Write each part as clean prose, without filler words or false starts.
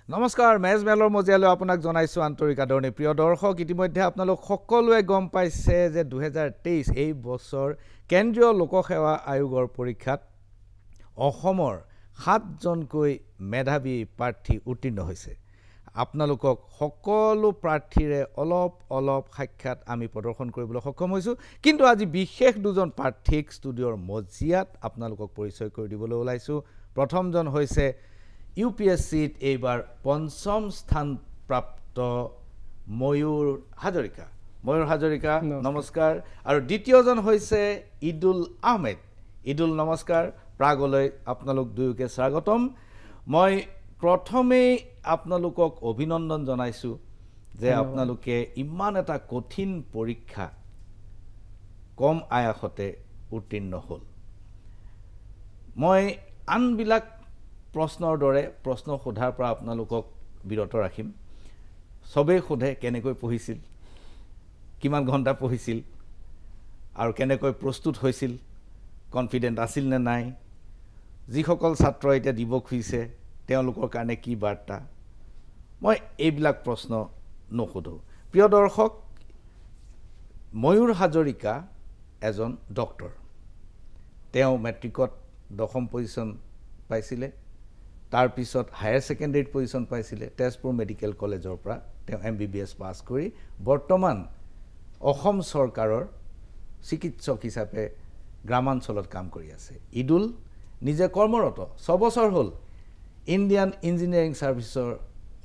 নমস্কাৰ মেজমেলৰ মজিয়ালৈ আপোনাক জনাইছো আন্তৰিক আদৰণি প্ৰিয় দৰ্শক ইতিমধ্যে আপোনালোক সকলোৱে গম পাইছে যে 2023 এই বছৰ কেন্দ্ৰীয় লোকসেৱা আয়োগৰ পৰীক্ষাত অসমৰ 7জনকৈ মেধাৱী প্ৰাৰ্থী উত্তীৰ্ণ হৈছে আপোনালোকক সকলো প্ৰাৰ্থীৰে অলপ সাক্ষাৎ আমি প্ৰদৰ্শন কৰিবলৈ সক্ষম হৈছো কিন্তু আজি বিশেষ দুজন প্ৰাৰ্থীক ষ্টুডিঅ'ৰ মজিয়াত আপোনালোকক পৰিচয় কৰি দিবলৈ ওলাইছো প্ৰথমজন হৈছে UPSCত এইবাৰ পঞ্চম স্থান প্ৰাপ্ত ময়ূৰ হাজৰিকা নমস্কাৰ আৰু দ্বিতীয়জন হৈছে ইদুল আহমেদ ইদুল নমস্কাৰ প্ৰাগলৈ আপোনালোক দুয়োকে স্বাগতম মই প্ৰথমেই আপোনালোকক অভিনন্দন জনাইছো যে আপোনালোকে ইমান এটা কঠিন পৰীক্ষা কম আয়াসতে উত্তীৰ্ণ হ'ল মই আনবিলাক প্ৰশ্নৰ দৰে প্ৰশ্ন সোধাৰ পৰা আপোনালোকক বিৰত ৰাখিম সবে সোধে কেনেকৈ পঢ়িছিল কিমান ঘণ্টা পঢ়িছিল আৰু কেনেকৈ প্ৰস্তুত হৈছিল কনফিডেন্ট আছিল নে নাই যিসকল ছাত্ৰ এতিয়া দিব খুজিছে তেওঁলোকৰ কাৰণে কি বাৰ্তা মই এইবিলাক প্ৰশ্ন নসুধো প্ৰিয় দৰ্শক ময়ূৰ হাজৰিকা এজন ডক্টৰ তেওঁ মেট্ৰিকত 10ম পজিশন পাইছিলে তাৰ পিছত হায়াৰ সেকেন্ডাৰীত পজিশন পাইছিলে তেজপুৰ মেডিকেল কলেজৰ পৰা তেওঁ MBBS পাছ কৰি বৰ্তমান অসম চৰকাৰৰ চিকিৎসক হিচাপে গ্ৰামাঞ্চলত কাম কৰি আছে ইদুল নিজে কৰ্মৰত 6 বছৰ হ'ল ইণ্ডিয়ান ইঞ্জিনিয়াৰিং সাৰ্ভিসৰ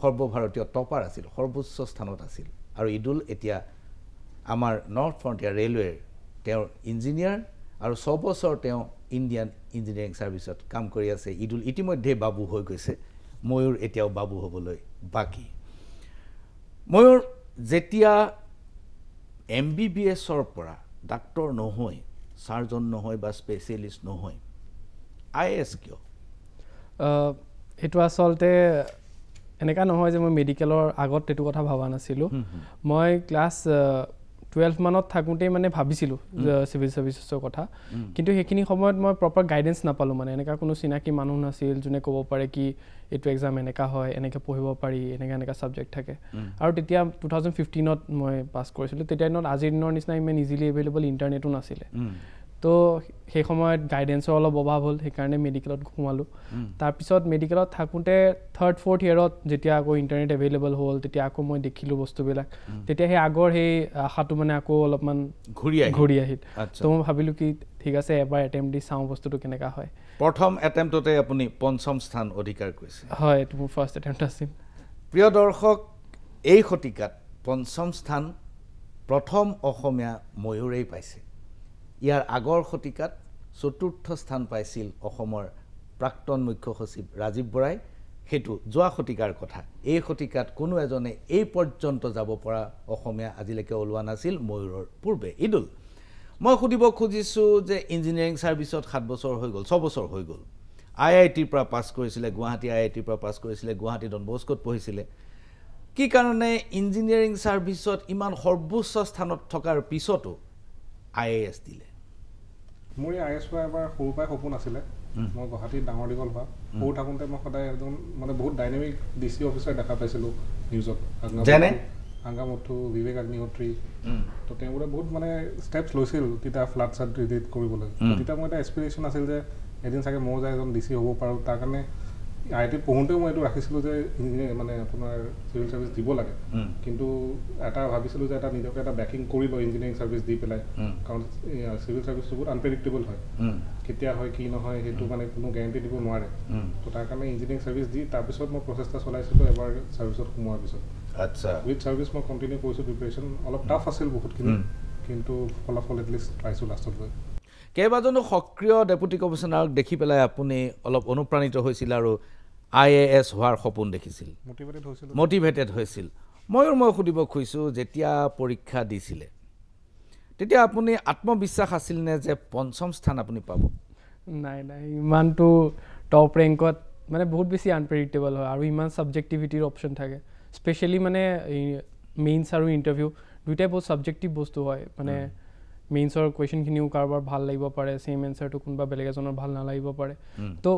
সৰ্বভাৰতীয় টপাৰ আছিল সৰ্বোচ্চ স্থানত আছিল আৰু ইদুল এতিয়া আমাৰ নৰ্থ ফ্ৰন্টিয়াৰ ৰেলৱেৰ তেওঁৰ ইঞ্জিনিয়াৰ আৰু 6 বছৰ তেওঁ ইণ্ডিয়ান ইঞ্জিনিয়াৰিং সাৰ্ভিসত কাম কৰি আছে ইদুল ইতিমধ্যে বাবু হৈ গৈছে ময়ূৰ এতিয়াও বাবু হ'বলৈ বাকি ময়ূৰ যেতিয়া MBBSৰ পৰা ডাক্তৰ নহয় সাৰ্জন নহয় বা স্পেশালিষ্ট নহয় IAS কিয় এটো আসলতে এনেকা নহয় যে মই মেডিকেলৰ আগত এটো কথা ভাবা নাছিলো মই ক্লাস 12 মানত থাকুতে মানে ভাবিছিলো সিভিল সাৰ্ভিসৰ কথা কিন্তু হেখিনি সময়ত মই প্ৰপাৰ গাইডেন্স নাপালো মানে এনেকা কোনো চিনাকি মানুহ নাছিল জুনে ক'ব পাৰে কি এটো এক্সাম এনেকা হয় এনেকা পঢ়িব পাৰি এনেকা সাবজেক্ট থাকে আৰু তেতিয়া 2015ত মই পাস কৰিছিলো তেতিয়া নত আজিৰ দিনৰ নিচিনা ইমান ইজিলি এভেইলেবল ইন্টাৰনেটো নাছিলে তো সেই সময়ত গাইডেন্সৰ অলপ অভাৱ হ'ল সেইকাৰণে মেডিকেলত ঘুমালো তাৰ পিছত মেডিকেলত থাকুতে 3rd 4th ইয়াৰত যেতিয়া আকৌ ইন্টাৰনেট এভেইলেবল হ'ল তেতিয়া আকৌ মই দেখিলো বস্তুবিলাক তেতিয়া সেই আগৰ সেই আশাটো মানে আকৌ অলপমান ঘূৰি আহিল তো মই ভাবিলো কি ঠিক আছে এবাৰ এটেম্প দি চাও বস্তুটো কেনেকা হয় প্ৰথম এটেম্পটতে আপুনি পঞ্চম স্থান অধিকাৰ কৰিছে হয় এটো মোৰ ফাৰ্ষ্ট এটেম্পট আছিল প্ৰিয় দৰ্শক এই শতিকাত পঞ্চম স্থান প্ৰথম অসমীয়া ময়ূৰেই পাইছে ইয়াৰ আগৰ শতিকাত চতুৰ্থ স্থান পাইছিল অসমৰ প্ৰাক্তন মুখ্য সচিব ৰাজীৱ বৰাই হেতু যোৱা শতিকাৰ কথা এই শতিকাত কোনো এজনে এই পৰ্যন্ত যাব পৰা অসমীয়া আজিলৈকে ওলোৱা নাছিল ময়ূৰৰ পূৰ্বে ইদুল মই খুদিব খুজিছো যে ইঞ্জিনিয়াৰিং সাৰ্ভিসত 7 বছৰ হৈ গ'ল 6 বছৰ হৈ গ'ল IITৰ পৰা পাস কৰিছিলে গুৱাহাটী IITৰ পৰা পাস কৰিছিলে গুৱাহাটী ডন বস্কোত পঢ়িছিলে কি কাৰণে ইঞ্জিনিয়াৰিং সাৰ্ভিসত ইমান সৰ্বোচ্চ স্থানত থকাৰ পিছতো IAS দিলে মোৰ IAS পৰা এবাৰ সৰু পাই সপোন আছিলে মই গুৱাহাটীত ডাঙৰ দীঘল হোৱা সৰু থাকোঁতে মই সদায় একদম মানে বহুত ডাইনামিক DC অফিচাৰ দেখা পাইছিলোঁ নিউজত যেনে আংগামুথু বিবেক অগ্নিহোত্ৰী তো তেওঁবোৰে বহুত মানে ষ্টেপছ লৈছিল তেতিয়া ফ্লাড চাৰ্ট ৰিডিট কৰিবলৈ তেতিয়া মই এটা এক্সপিৰেশ্যন আছিল যে এদিন চাগে মই যাই এজন DC হ'ব পাৰোঁ তাৰ কাৰণে IITত পঢ়োঁতেও মই এইটো ৰাখিছিলোঁ যে মানে আপোনাৰ চিভিল সাৰ্ভিস দিব লাগে কিন্তু এটা ভাবিছিলোঁ যে এটা নিজকে এটা বেকিং কৰি লওঁ ইঞ্জিনিয়াৰিং সাৰ্ভিস দি পেলাই কাৰণ চিভিল সাৰ্ভিসটো বহুত আনপ্ৰেডিক্টেবল হয় কেতিয়া হয় কি নহয় সেইটো মানে কোনো গ্যাৰান্টি দিব নোৱাৰে তো তাৰ কাৰণে ইঞ্জিনিয়াৰিং সাৰ্ভিস দি তাৰপিছত মই প্ৰচেষ্টা চলাইছিলোঁ এবাৰ সাৰ্ভিসত সোমোৱাৰ পিছত আচ্ছা উইথ সাৰ্ভিস মই কণ্টিনিউ কৰিছোঁ প্ৰিপাৰেশ্যন অলপ টাফ আছিল বহুতখিনি কিন্তু ফলাফল এটলিষ্ট পাইছোঁ লাষ্টত গৈ কেইবাজনো সক্ৰিয় ডেপুটি কমিশনাৰক দেখি পেলাই আপুনি অলপ অনুপ্ৰাণিত হৈছিল আৰু IAS হোৱাৰ সপোন দেখিছিল মোটিভেটেড হৈছিল মই খুদিব খুজিছো যেতিয়া পৰীক্ষা দিছিলে তেতিয়া আপুনি আত্মবিশ্বাস আছিল নে যে পঞ্চম স্থান আপুনি পাব নাই ইমানটো টপ ৰেংকত মানে বহুত বেছি আনপ্ৰেডিক্টেবল হয় আৰু ইমান সাবজেক্টিভিটিৰ অপচন থাকে স্পেশালি মানে মেইনছ আৰু ইন্টাৰভিউ দুইটাই বহুত সাবজেক্টিভ বস্তু হয় মানে মেইনছৰ কোৱেশ্চনখিনিও কাৰোবাৰ ভাল লাগিব পাৰে সেম এনসাৰটো কোনোবা বেলেগ এজনৰ ভাল নালাগিব পাৰে তো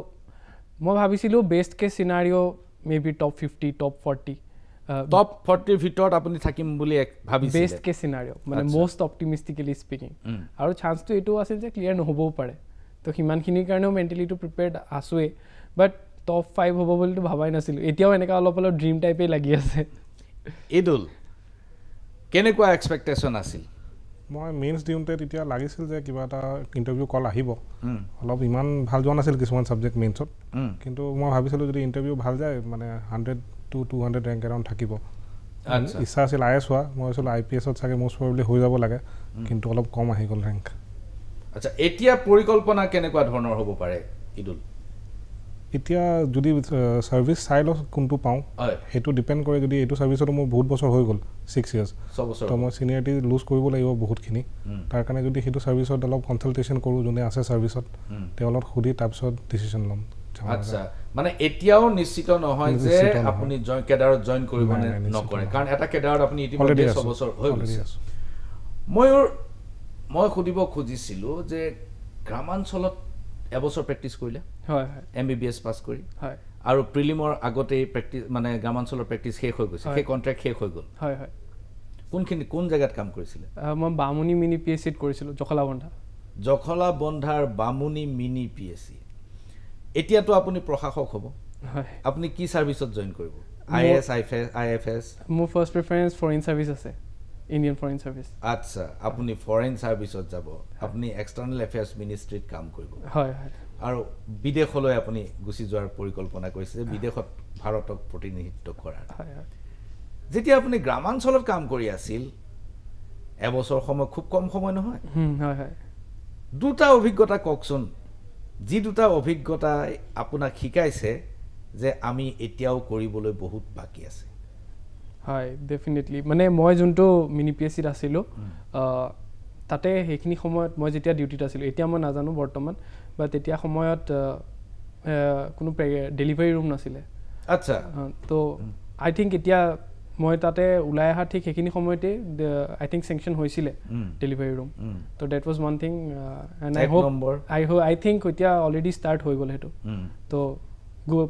মই ভাবিছিলোঁ best case scenario maybe top 50 top 40 top 40 ভিতৰত আপুনি থাকিম বুলি ভাবিছিলে বেষ্ট কেছ সিনাৰিও মানে মোষ্ট অপটিমিষ্টিকেলি স্পিকিং আৰু চান্সটো এইটো আছিল যে ক্লিয়াৰ নহ'বও পাৰে তো সিমানখিনিৰ কাৰণেও মেণ্টেলিটো প্ৰিপেয়াৰ্ড আছোৱে বাট টপ 5 হ'ব বুলিতো ভাবাই নাছিলোঁ এতিয়াও এনেকুৱা অলপ অলপ ড্ৰিম টাইপেই লাগি আছে ঈদুল কেনেকুৱা এক্সপেক্টেশ্যন আছিল মই মেইনছ দিওঁতে তেতিয়া লাগিছিল যে কিবা এটা ইণ্টাৰভিউ কল আহিব অলপ ইমান ভাল যোৱা নাছিল কিছুমান ছাবজেক্ট মেইনছত কিন্তু মই ভাবিছিলোঁ যদি ইণ্টাৰভিউ ভাল যায় মানে 100 to 200 ৰেংক এৰাউণ্ড থাকিব ইচ্ছা আছিল IAS হোৱা মই ভাবিছিলোঁ IPSত চাগে মোষ্ট প্ৰবেবলি হৈ যাব লাগে কিন্তু অলপ কম আহি গ'ল ৰেংক আচ্ছা এতিয়া পৰিকল্পনা কেনেকুৱা ধৰণৰ হ'ব পাৰে ঈদুল এতিয়া যদি সাৰ্ভিস চাই লওঁ কোনটো পাওঁ সেইটো ডিপেণ্ড কৰে যদি এইটো সাৰ্ভিসত মোৰ বহুত বছৰ হৈ গ'ল 6 ইয়াৰ্ছ তো মই সিনিয়ৰিটি লুজ কৰিব লাগিব বহুতখিনি তাৰ কাৰণে যদি সেইটো সাৰ্ভিসত অলপ কনসালটেশ্যন কৰোঁ যোনে আছে সাৰ্ভিসত তেওঁ অলপ সুধি তাৰপিছত ডিচিশ্যন ল'ম আচ্ছা মানে এতিয়াও নিশ্চিত নহয় যে আপুনি কেডাৰত জইন কৰিব নে নকৰে কাৰণ এটা কেডাৰত আপুনি ইতিমধ্যে 6 বছৰ হৈ গৈছে মই সুধিব খুজিছিলোঁ যে গ্ৰামাঞ্চলত এবছৰ প্ৰেক্টিছ কৰিলে হয় MBBS পাছ কৰি হয় আৰু প্ৰিলিমৰ আগতেই প্ৰেক্টিছ মানে গ্ৰামাঞ্চলৰ প্ৰেক্টিছ শেষ হৈ গৈছে সেই কণ্ট্ৰেক্ট শেষ হৈ গ'ল হয় হয় কোন জেগাত কাম কৰিছিলে মই বামুনি মিনি PSCত কৰিছিলোঁ জখলাবন্ধাৰ বামুনি মিনি PSC এতিয়াতো আপুনি প্ৰশাসক হ'ব হয় আপুনি কি সাৰ্ভিসত জইন কৰিব IAS IFS মোৰ ফাৰ্ষ্ট প্ৰিফাৰেন্স ফৰেন সাৰ্ভিস আছে ইণ্ডিয়ান ফৰেন সাৰ্ভিস আচ্ছা আপুনি ফৰেন সাৰ্ভিসত যাব আপুনি এক্সটাৰ্নাল এফেয়াৰ্স মিনিষ্ট্ৰীত কাম কৰিব হয় হয় আৰু বিদেশলৈ আপুনি গুচি যোৱাৰ পৰিকল্পনা কৰিছে বিদেশত ভাৰতক প্ৰতিনিধিত্ব কৰাৰ হয় হয় যেতিয়া আপুনি গ্ৰামাঞ্চলত কাম কৰি আছিল এবছৰ সময় খুব কম সময় নহয় হয় হয় দুটা অভিজ্ঞতা কওকচোন যি দুটা অভিজ্ঞতাই আপোনাক শিকাইছে যে আমি এতিয়াও কৰিবলৈ বহুত বাকি আছে হয় ডেফিনেটলি মানে মই যোনটো মিনি PSCত আছিলোঁ তাতে সেইখিনি সময়ত মই যেতিয়া ডিউটিত আছিলোঁ এতিয়া মই নাজানো বৰ্তমান বা তেতিয়া সময়ত কোনো ডেলিভাৰী ৰুম নাছিলে আচ্ছা তো আই থিংক এতিয়া মই তাতে ওলাই অহা ঠিক সেইখিনি সময়তে আই থিংক চেংচন হৈছিলে ডেলিভাৰী ৰুম তো that was one thing and I think এতিয়া অলৰেডি ষ্টাৰ্ট হৈ গ'ল সেইটো তো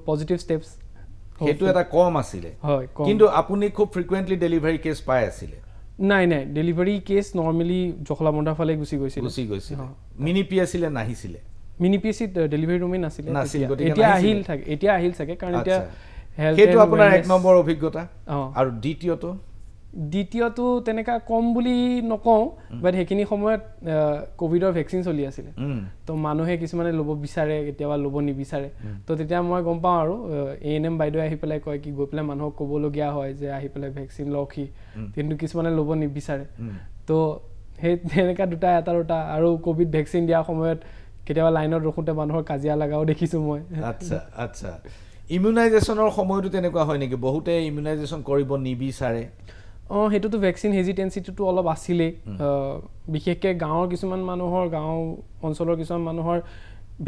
পজিটিভ ষ্টেপছ সেইটো এটা কম আছিলে হয় কিন্তু আপুনি খুব ফ্ৰিকুৱেন্টলি ডেলিভাৰী কেছ পাই আছিলে নাই ডেলিভাৰী কেছ নৰ্মেলি জখলাবন্ধাৰ ফালে গুচি গৈছিলে মিনি PSCলে নাহিছিলে মিনি PSCত ডেলিভাৰী ৰুমেই নাছিলে এতিয়া আহিল চাগে কাৰণ এতিয়া সেইটো আপোনাৰ এক নম্বৰ অভিজ্ঞতা আৰু দ্বিতীয়টো তেনেকা কম বুলি নকওঁ বাট সেইখিনি সময়ত কোভিডৰ ভেকচিন চলি আছিলে তো মানুহে কিছুমানে ল'ব বিচাৰে কেতিয়াবা ল'ব নিবিচাৰে তো তেতিয়া মই গম পাওঁ আৰু ANM বাইদেউ আহি পেলাই কয় কি গৈ পেলাই মানুহক ক'বলগীয়া হয় যে আহি পেলাই ভেকচিন লওকহি কিন্তু কিছুমানে ল'ব নিবিচাৰে তো সেই তেনেকা এটা আৰু কোভিড ভেকচিন দিয়া সময়ত কেতিয়াবা লাইনত ৰখোঁতে মানুহৰ কাজিয়া লগাও দেখিছোঁ মই আচ্ছা ইমিউনাইজেশ্যনৰ সময়টো তেনেকুৱা হয় নেকি বহুতে ইমিউনাইজেশ্যন কৰিব নিবিচাৰে সেইটোতো ভেকচিন হেজিটেঞ্চিটো অলপ আছিলেই বিশেষকৈ গাঁৱৰ কিছুমান মানুহৰ গাঁও অঞ্চলৰ কিছুমান মানুহৰ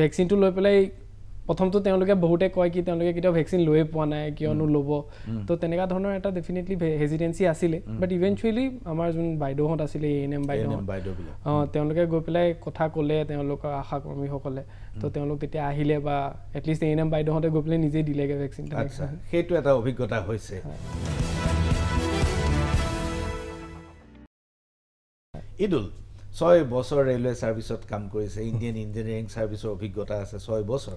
ভেকচিনটো লৈ পেলাই প্ৰথমটো তেওঁলোকে বহুতে কয় কি তেওঁলোকে কেতিয়াও ভেকচিন লৈয়ে পোৱা নাই কিয়নো ল'ব তো তেনেকুৱা ধৰণৰ এটা ডেফিনেটলি হেজিটেঞ্চি আছিলে বাট ইভেঞ্চুৱেলি আমাৰ যোন বাইদেউহঁত আছিলে ANM বাইদেউ তেওঁলোকে গৈ পেলাই কথা ক'লে তেওঁলোকৰ আশা কৰ্মীসকলে তো তেওঁলোক তেতিয়া আহিলে বা এটলিষ্ট ANM বাইদেউহঁতে গৈ পেলাই নিজেই দিলেগৈ ভেকচিন সেইটো এটা অভিজ্ঞতা হৈছে ঈদুল 6 বছৰ ৰেলৱে সাৰ্ভিসত কাম কৰিছে ইণ্ডিয়ান ইঞ্জিনিয়াৰিং সাৰ্ভিসৰ অভিজ্ঞতা আছে 6 বছৰ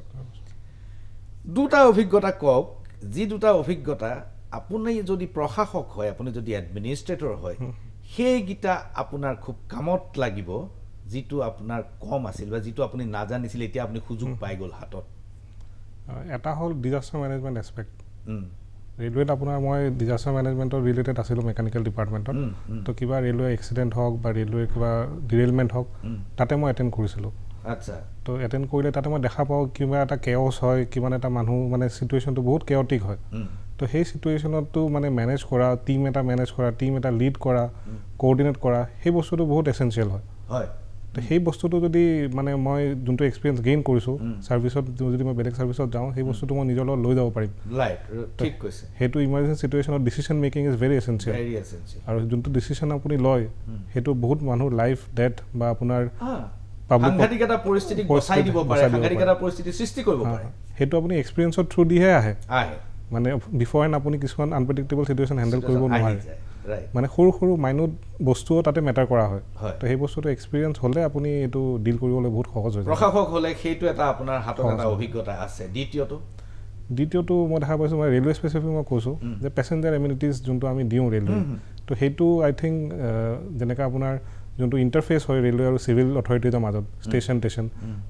দুটা অভিজ্ঞতা কওক যি দুটা অভিজ্ঞতা আপুনি যদি প্ৰশাসক হয় আপুনি যদি এডমিনিষ্ট্ৰেটৰ হয় সেইগিটা আপোনাৰ খুব কামত লাগিব যিটো আপোনাৰ কম আছিল বা যিটো আপুনি নাজানিছিল এতিয়া আপুনি সুযোগ পাই গ'ল হাতত এটা হ'ল ডিজাস্টাৰ মেনেজমেণ্ট এছপেক্ট ৰেলৱেত আপোনাৰ মই ডিজাস্টাৰ মেনেজমেণ্টৰ ৰিলেটেড আছিলোঁ মেকানিকেল ডিপাৰ্টমেণ্টত তো কিবা ৰেলৱে এক্সিডেণ্ট হওক বা ৰেলৱে কিবা ডিৰেইলমেণ্ট হওক তাতে মই এটেণ্ড কৰিছিলোঁ আচ্ছা তো এটেণ্ড কৰিলে তাতে মই দেখা পাওঁ কিবা এটা কেঅছ হয় কিমান এটা মানুহ মানে চিটুৱেশ্যনটো বহুত কেঅটিক হয় তো সেই চিটুৱেশ্যনতো মানে মেনেজ কৰা টিম এটা লিড কৰা কোঅৰ্ডিনেট কৰা সেই বস্তুটো বহুত এচেঞ্চিয়েল হয় তো সেই বস্তুটো যদি মানে মই যোনটো এক্সপিৰিয়েঞ্চ গেইন কৰিছোঁ সাৰ্ভিসত যদি মই বেলেগ সাৰ্ভিসত যাওঁ সেই বস্তুটো মই নিজৰ লগত লৈ যাব পাৰিম সেইটো ইমাৰ্জেঞ্চি চিটুৱেশ্যনত decision making is very essential আৰু যোনটো ডিচিশ্যন আপুনি লয় সেইটো বহুত মানুহ লাইফ ডেথ বা আপোনাৰ সেইটো আপুনি এক্সপিৰিয়েঞ্চৰ থ্ৰু দিহে আহে মানে বিফৰ এণ্ড আপুনি কিছুমান আনপ্ৰেডিক্টেবল চিটুৱেশ্যন হেণ্ডেল কৰিব নোৱাৰে মানে সৰু সৰু মাইনুট বস্তুও তাতে মেটাৰ কৰা হয় তো সেই বস্তুটো এক্সপিৰিয়েঞ্চ হ'লে আপুনি এইটো ডিল কৰিবলৈ বহুত সহজ হৈ যায় প্ৰশাসক হ'লে সেইটো এটা আপোনাৰ হাতত এটা অভিজ্ঞতা আছে দ্বিতীয়টো মই দেখা পাইছোঁ মই ৰেলৱে স্পেচিফিক মই কৈছোঁ যে পেচেঞ্জাৰ এমিউনিটিজ যোনটো আমি দিওঁ ৰেলৱে তো সেইটো আই থিংক যেনেকৈ আপোনাৰ যোনটো ইণ্টাৰফেচ হয় ৰেলৱে আৰু চিভিল অথৰিটিজৰ মাজত ষ্টেচন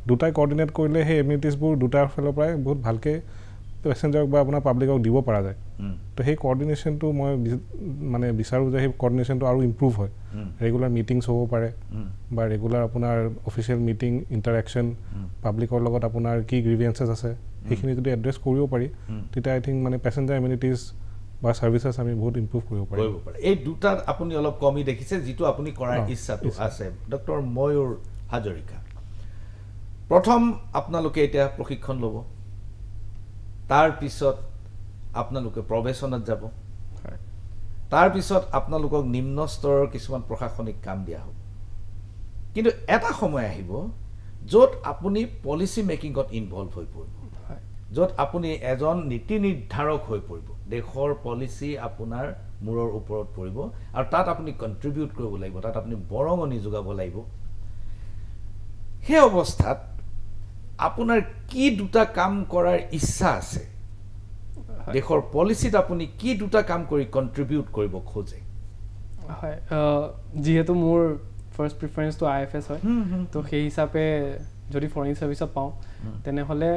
দুটাই কৰ্ডিনেট কৰিলে সেই এমিউনিটিজবোৰ দুটাৰ ফালৰ পৰাই বহুত ভালকৈ পেচেঞ্জাৰক বা আপোনাৰ পাব্লিকক দিব পৰা যায় তো সেই কৰ্ডিনেশ্যনটো মই মানে বিচাৰোঁ যে সেই কৰ্ডিনেশ্যনটো আৰু ইম্প্ৰুভ হয় ৰেগুলাৰ মিটিংছ হ'ব পাৰে বা ৰেগুলাৰ আপোনাৰ অফিচিয়েল মিটিং ইণ্টাৰেকশ্যন পাব্লিকৰ লগত আপোনাৰ কি গ্ৰিভিয়েঞ্চেছ আছে সেইখিনি যদি এড্ৰেছ কৰিব পাৰি তেতিয়া আই থিংক মানে পেচেঞ্জাৰ এমিউনিটিজ বা সাৰ্ভিসেস আমি বহুত ইমপ্ৰুভ কৰিব পাৰিম এই দুটাত আপুনি অলপ কমি দেখিছে যেটো আপুনি কৰাৰ ইচ্ছাটো আছে ডক্টৰ ময়ূৰ হাজৰিকা প্ৰথম আপোনালোকে এটা প্ৰশিক্ষণ ল'ব তাৰ পিছত আপোনালোকে প্ৰবেশনত যাব তাৰ পিছত আপোনালোকক নিম্ন স্তৰৰ কিছুমান প্ৰশাসনিক কাম দিয়া হ'ব কিন্তু এটা সময় আহিব য'ত আপুনি পলিচি মেকিংত ইনভলভ হৈ পৰিব য'ত আপুনি এজন নীতি নিৰ্ধাৰক হৈ পৰিব দেশৰ পলিচি আপোনাৰ মূৰৰ ওপৰত পৰিব আৰু তাত আপুনি কন্ট্ৰিবিউট কৰিব লাগিব তাত আপুনি বৰঙনি যোগাব লাগিব সেই অৱস্থাত আপোনাৰ কি দুটা কাম কৰাৰ ইচ্ছা আছে দেশৰ পলিচিত আপুনি কি দুটা কাম কৰি কন্ট্ৰিবিউট কৰিব খোজে হয় যেহেতু মোৰ ফাৰ্স্ট প্ৰিফাৰেন্স তো আইএফএছ হয় তো সেই হিচাপে যদি ফৰেন সাৰ্ভিসত পাওঁ তেনেহলে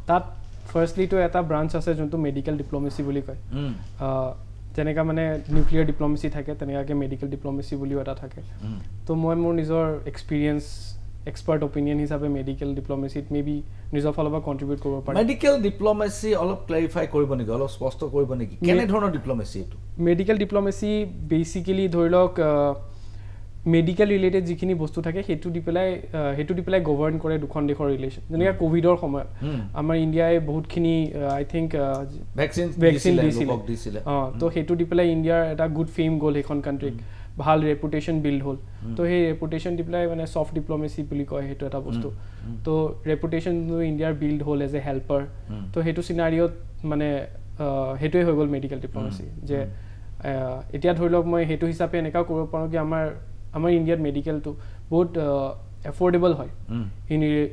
তাত ফাৰ্স্টলি তো এটা ব্ৰাঞ্চ আছে যোনটো মেডিকেল ডিপ্লোমেসি বুলি কয় যেনেকা মানে নিউক্লিয়াৰ ডিপ্লোমেসি থাকে তেনেকাকে মেডিকেল ডিপ্লোমেসি বুলিও এটা থাকে তো মই মোৰ নিজৰ এক্সপেৰিয়েন্স expert opinion হিসাবে মেডিকেল ডিপ্লোমেসিত মেবি নিজৰ ফালৰ পৰা কন্ট্ৰিবিউট কৰিব পাৰে মেডিকেল ডিপ্লোমেসি অলপ ক্লাৰিফাই কৰিব নেকি অলপ স্পষ্ট কৰিব নেকি কেনে ধৰণৰ ডিপ্লোমেসি এটো মেডিকেল ডিপ্লোমেসি বেসিক্যালি ধৰিলক মেডিকেল ৰিলেটেড যিখিনি বস্তু থাকে হেতু দি পেলাই গভৰ্ন কৰে দুখন দেশৰ ৰিলেচন যেনেকা কোভিডৰ সময়ত আমাৰ ইণ্ডিয়াই বহুতখিনি আই থিংক ভ্যাকচিন দিছিলে তো হেতু দি পেলাই ইণ্ডিয়াৰ এটা গুড ফেম গ'ল এখন কান্ট্ৰিক ভাল ৰেপুটেশন বিল্ড হল তো সেই ৰেপুটেশন দি পেলাই মানে সফট ডিপ্লোমেসি বুলি কয় হেতু এটা বস্তু তো ৰেপুটেশন ইণ্ডিয়াৰ বিল্ড হল এজ এ হেল্পাৰ তো হেতু সিনাৰিঅত মানে হেতুৱে হৈ গ'ল মেডিকেল ডিপ্লোমেসি যে এতিয়া ধৰিলক মই হেতু হিচাপে এনেকা কৰিব পাৰো কি আমাৰ ইণ্ডিয়াৰ মেডিকেলটো বহুত এফোৰ্ডেবল হয়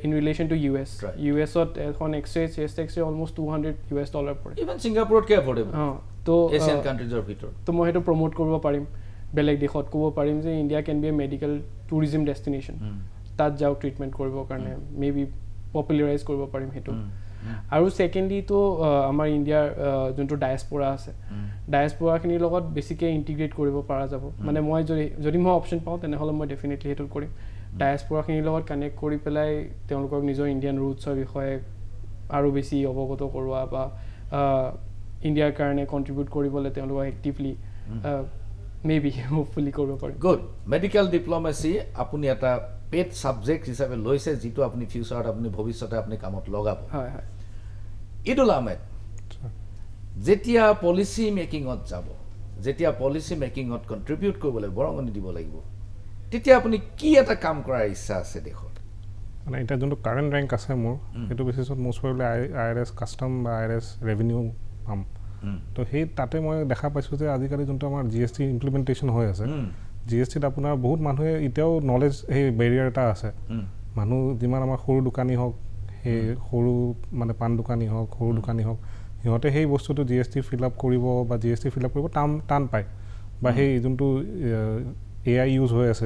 in relation to US US ত এখন এক্সৰে চেষ্ট এক্সৰে অলমোস্ট $200 পৰে ইভেন সিঙ্গাপুৰত কে এফোৰ্ডেবল তো এছিয়ান কান্ট্ৰিজৰ ভিতৰত তো মই হেতু প্ৰমোট কৰিব পাৰিম বেলেগ দেশত ক'ব পাৰিম যে India can B A medical tourism destination তাত যাওক ট্ৰিটমেণ্ট কৰিবৰ কাৰণে মেবি পপুলাৰাইজ কৰিব পাৰিম হেতু আৰু সেকেন্ডলি তো আমাৰ ইণ্ডিয়াৰ যোনটো ডায়াসপোৰা আছে ডায়াসপোৰাখিনিৰ লগত বেছিকে ইন্টিগ্ৰেট কৰিব পৰা যাব মানে মই যদি মই অপচন পাওঁ তেনেহলে মই ডেফিনেটলি হেতু কৰিম ডায়াসপোৰাখিনিৰ লগত কানেক্ট কৰি পেলাই তেওঁলোকক নিজৰ ইণ্ডিয়ান ৰুটছৰ বিষয়ে আৰু বেছি অৱগত কৰোৱা বা ইণ্ডিয়াৰ কাৰণে কন্ট্ৰিবিউট কৰিবলৈ তেওঁলোকক এক্টিভলি মেবি হোপফুলি কৰিব পাৰিম গুড মেডিকেল ডিপ্লোমেসি আপুনি এটা পেট সাবজেক্ট হিচাপে লৈছে যেটো আপুনি ফিউচাৰত আপুনি ভৱিষ্যতে আপুনি কামত লগাব হয় হয় ইদুল আহমেদ যেতিয়া পলিচি মেকিংত যাব যেতিয়া পলিচি মেকিংত কন্ট্ৰিবিউট কৰিবলৈ বৰঙনি দিব লাগিব তেতিয়া আপুনি কি এটা কাম কৰাৰ ইচ্ছা আছে দেখত মানে এটা যোনটো কাৰেন্ট ৰেংক আছে মোৰ এটো বেছিছত মোষ্ট প্ৰবলি আইআৰএছ কাস্টম বা আইআৰএছ ৰেভিনিউ পাম তো সেই তাতে মই দেখা পাইছো যে আজিকালি যোনটো আমাৰ জিএসটি ইমপ্লিমেন্টেশন হৈ আছে জিএসটিত আপোনাৰ বহুত মানুহে এতিয়াও নলেজ এই বেৰিয়াৰ এটা আছে মানুহ যিমান আমাৰ সৰু দোকানী হওক সেই সৰু মানে পান দোকানী হওক সৰু দোকানী হওক সিহঁতে সেই বস্তুটো জিএসটি ফিল আপ কৰিব বা জিএসটি ফিল আপ কৰিব টান পায় বা সেই যোনটো এআই ইউজ হৈ আছে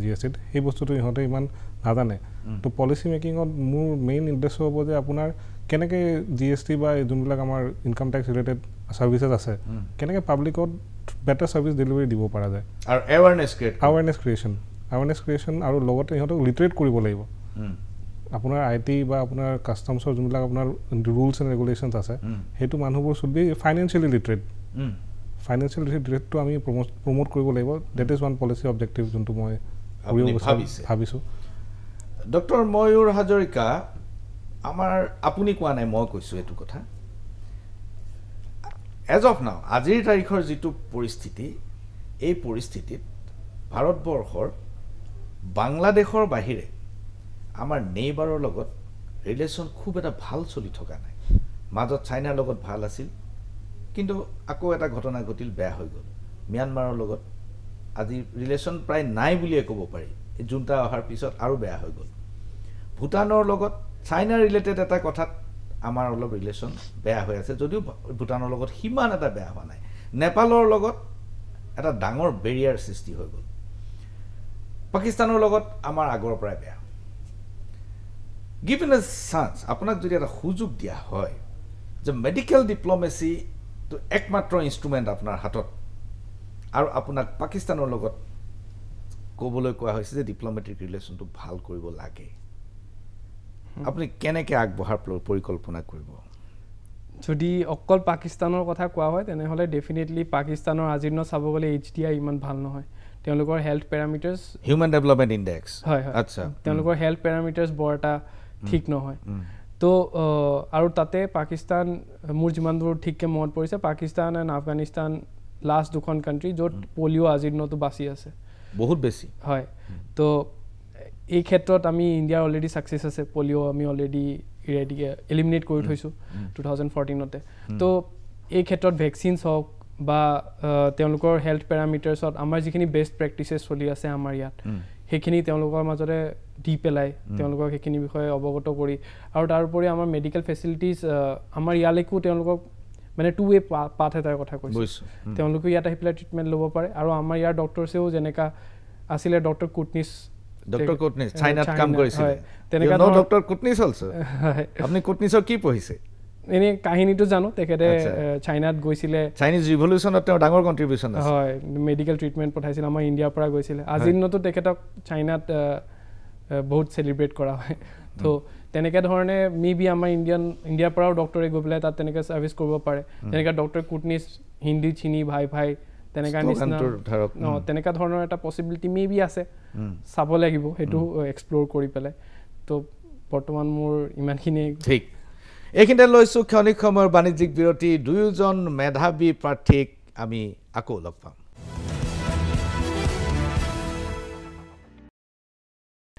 জিএসটিত সেই বস্তুটো সিহঁতে ইমান নাজানে তো পলিচি মেকিংত মোৰ মেইন উদ্দেশ্য হ'ব যে আপোনাৰ কেনেকৈ জিএসটি বা যোনবিলাক আমাৰ ইনকাম টেক্স ৰিলেটেড সাৰ্ভিসেস আছে কেনেকৈ পাব্লিকত বেটাৰ সাৰ্ভিস ডেলিভাৰী দিব পৰা যায় আৰু এৱাৰনেছ ক্ৰিয়েশ্যন আৰু লগতে সিহঁতক লিটাৰেট কৰিব লাগিব আপোনাৰ আইটি বা আপোনাৰ কাষ্টমছৰ যোনবিলাক আপোনাৰ ৰুলছ এণ্ড ৰেগুলেশ্যনছ আছে সেইটো মানুহবোৰ শুড বি ফাইনেন্সিয়েলি লিটাৰেটটো আমি প্ৰমোট কৰিব লাগিব that is one policy objective যোনটো মই ভাবিছোঁ ডক্টৰ ময়ূৰ হাজৰিকা আমাৰ আপুনি কোৱা নাই মই কৈছোঁ এইটো কথা এজ অফ নাও আজিৰ তাৰিখৰ যিটো পৰিস্থিতি এই পৰিস্থিতিত ভাৰতবৰ্ষৰ বাংলাদেশৰ বাহিৰে আমাৰ নেইবাৰৰ লগত ৰিলেশ্যন খুব এটা ভাল চলি থকা নাই মাজত চাইনাৰ লগত ভাল আছিল কিন্তু আকৌ এটা ঘটনা ঘটিল, বেয়া হৈ গ'ল। ম্যানমাৰৰ লগত আজি ৰিলেশ্যন প্ৰায় নাই বুলিয়ে ক'ব পাৰি। জুণ্টা অহাৰ পিছত আৰু বেয়া হৈ গ'ল। ভূটানৰ লগত চাইনা ৰিলেটেড এটা কথাত আমাৰ অলপ ৰিলেশ্যন বেয়া হৈ আছে, যদিও ভূটানৰ লগত সিমান এটা বেয়া হোৱা নাই। নেপালৰ লগত এটা ডাঙৰ বেৰিয়াৰ সৃষ্টি হৈ গ'ল। পাকিস্তানৰ লগত আমাৰ আগৰ পৰাই বেয়া। গিভেন এ চান্স, আপোনাক যদি এটা সুযোগ দিয়া হয় যে মেডিকেল ডিপ্ল'মেচিটো একমাত্ৰ ইনষ্ট্ৰুমেণ্ট আপোনাৰ হাতত, আৰু আপোনাক পাকিস্তানৰ লগত ক'বলৈ কোৱা হৈছে যে ডিপ্ল'মেটিক ৰিলেশ্যনটো ভাল কৰিব লাগে, আপুনি কেনেকৈ আগবঢ়াৰ পৰিকল্পনা কৰিব? যদি অকল পাকিস্তানৰ কথা কোৱা হয় তেনেহ'লে ডেফিনেটলি পাকিস্তানৰ আজিৰ দিনত চাব গ'লে HDI ইমান ভাল নহয়। তেওঁলোকৰ health parameters, human development index, হয় হয়, আচ্ছা, তেওঁলোকৰ হেল্থ পেৰামিটাৰ্ছ বৰ এটা ঠিক নহয়। তো আৰু তাতে পাকিস্তান, মোৰ যিমান দূৰ ঠিককৈ মনত পৰিছে, পাকিস্তান এণ্ড আফগানিস্তান লাষ্ট দুখন কাণ্ট্ৰি য'ত পলিঅ' আজিৰ দিনতো বাচি আছে বহুত বেছি। হয়, তো এই ক্ষেত্ৰত আমি ইণ্ডিয়াৰ অলৰেডি ছাকচেছ আছে। পলিঅ' আমি অলৰেডি এলিমিনেট কৰি থৈছোঁ 2014তে। তো এই ক্ষেত্ৰত ভেকচিনছ হওক বা তেওঁলোকৰ হেল্থ পেৰামিটাৰ্ছত আমাৰ যিখিনি বেষ্ট প্ৰেক্টিচেছ চলি আছে আমাৰ ইয়াত, সেইখিনি তেওঁলোকৰ মাজতে দি পেলাই তেওঁলোকক সেইখিনি বিষয়ে অৱগত কৰি, আৰু তাৰোপৰি আমাৰ মেডিকেল ফেচিলিটিজ আমাৰ ইয়ালৈকো তেওঁলোকক মানে 2-way পাথ এটাৰ কথা কৈছোঁ, তেওঁলোকেও ইয়াত আহি পেলাই ট্ৰিটমেণ্ট ল'ব পাৰে। আৰু আমাৰ ইয়াৰ ডক্টৰছেও যেনেকুৱা আছিলে ডক্টৰ কুটনিছ, চাইনাত কাম কৰিছিলে, তেনেকুৱা ডক্টৰ কুটনিছ অলছো। আপুনি কুটনিছৰ কি পঢ়িছে? এনেই কাহিনীটো জানো, তেখেতে চাইনাত গৈছিলে, চাইনিজ ৰিভলিউচনত তেওঁ ডাঙৰ কণ্ট্ৰিবিউশ্যন আছে, হয়, মেডিকেল ট্ৰিটমেণ্ট পঠাইছিল, আমাৰ ইণ্ডিয়াৰ পৰা গৈছিলে। আজিৰ দিনতো তেখেতক চাইনাত বহুত চেলিব্ৰেট কৰা হয়। তো তেনেকৈ ধৰণে বি আমাৰ ইণ্ডিয়াৰ পৰাও ডক্টৰে গৈ পেলাই তাত তেনেকৈ ছাৰ্ভিচ কৰিব পাৰে। যেনেকৈ ডক্টৰ কুটনিছ হিন্দী চিনি ভাই তেনেকুৱা নিচিনা তেনেকুৱা ধৰণৰ এটা পচিবিলিটি বি আছে, চাব লাগিব সেইটো এক্সপ্ল'ৰ কৰি পেলাই। তো বৰ্তমান মোৰ ইমানখিনিয়ে। ঠিক, এইখিনিতে লৈছোঁ ক্ষণিক সময়ৰ বাণিজ্যিক বিৰতি। দুয়োজন মেধাৱী প্ৰাৰ্থীক আমি আকৌ লগ পাম।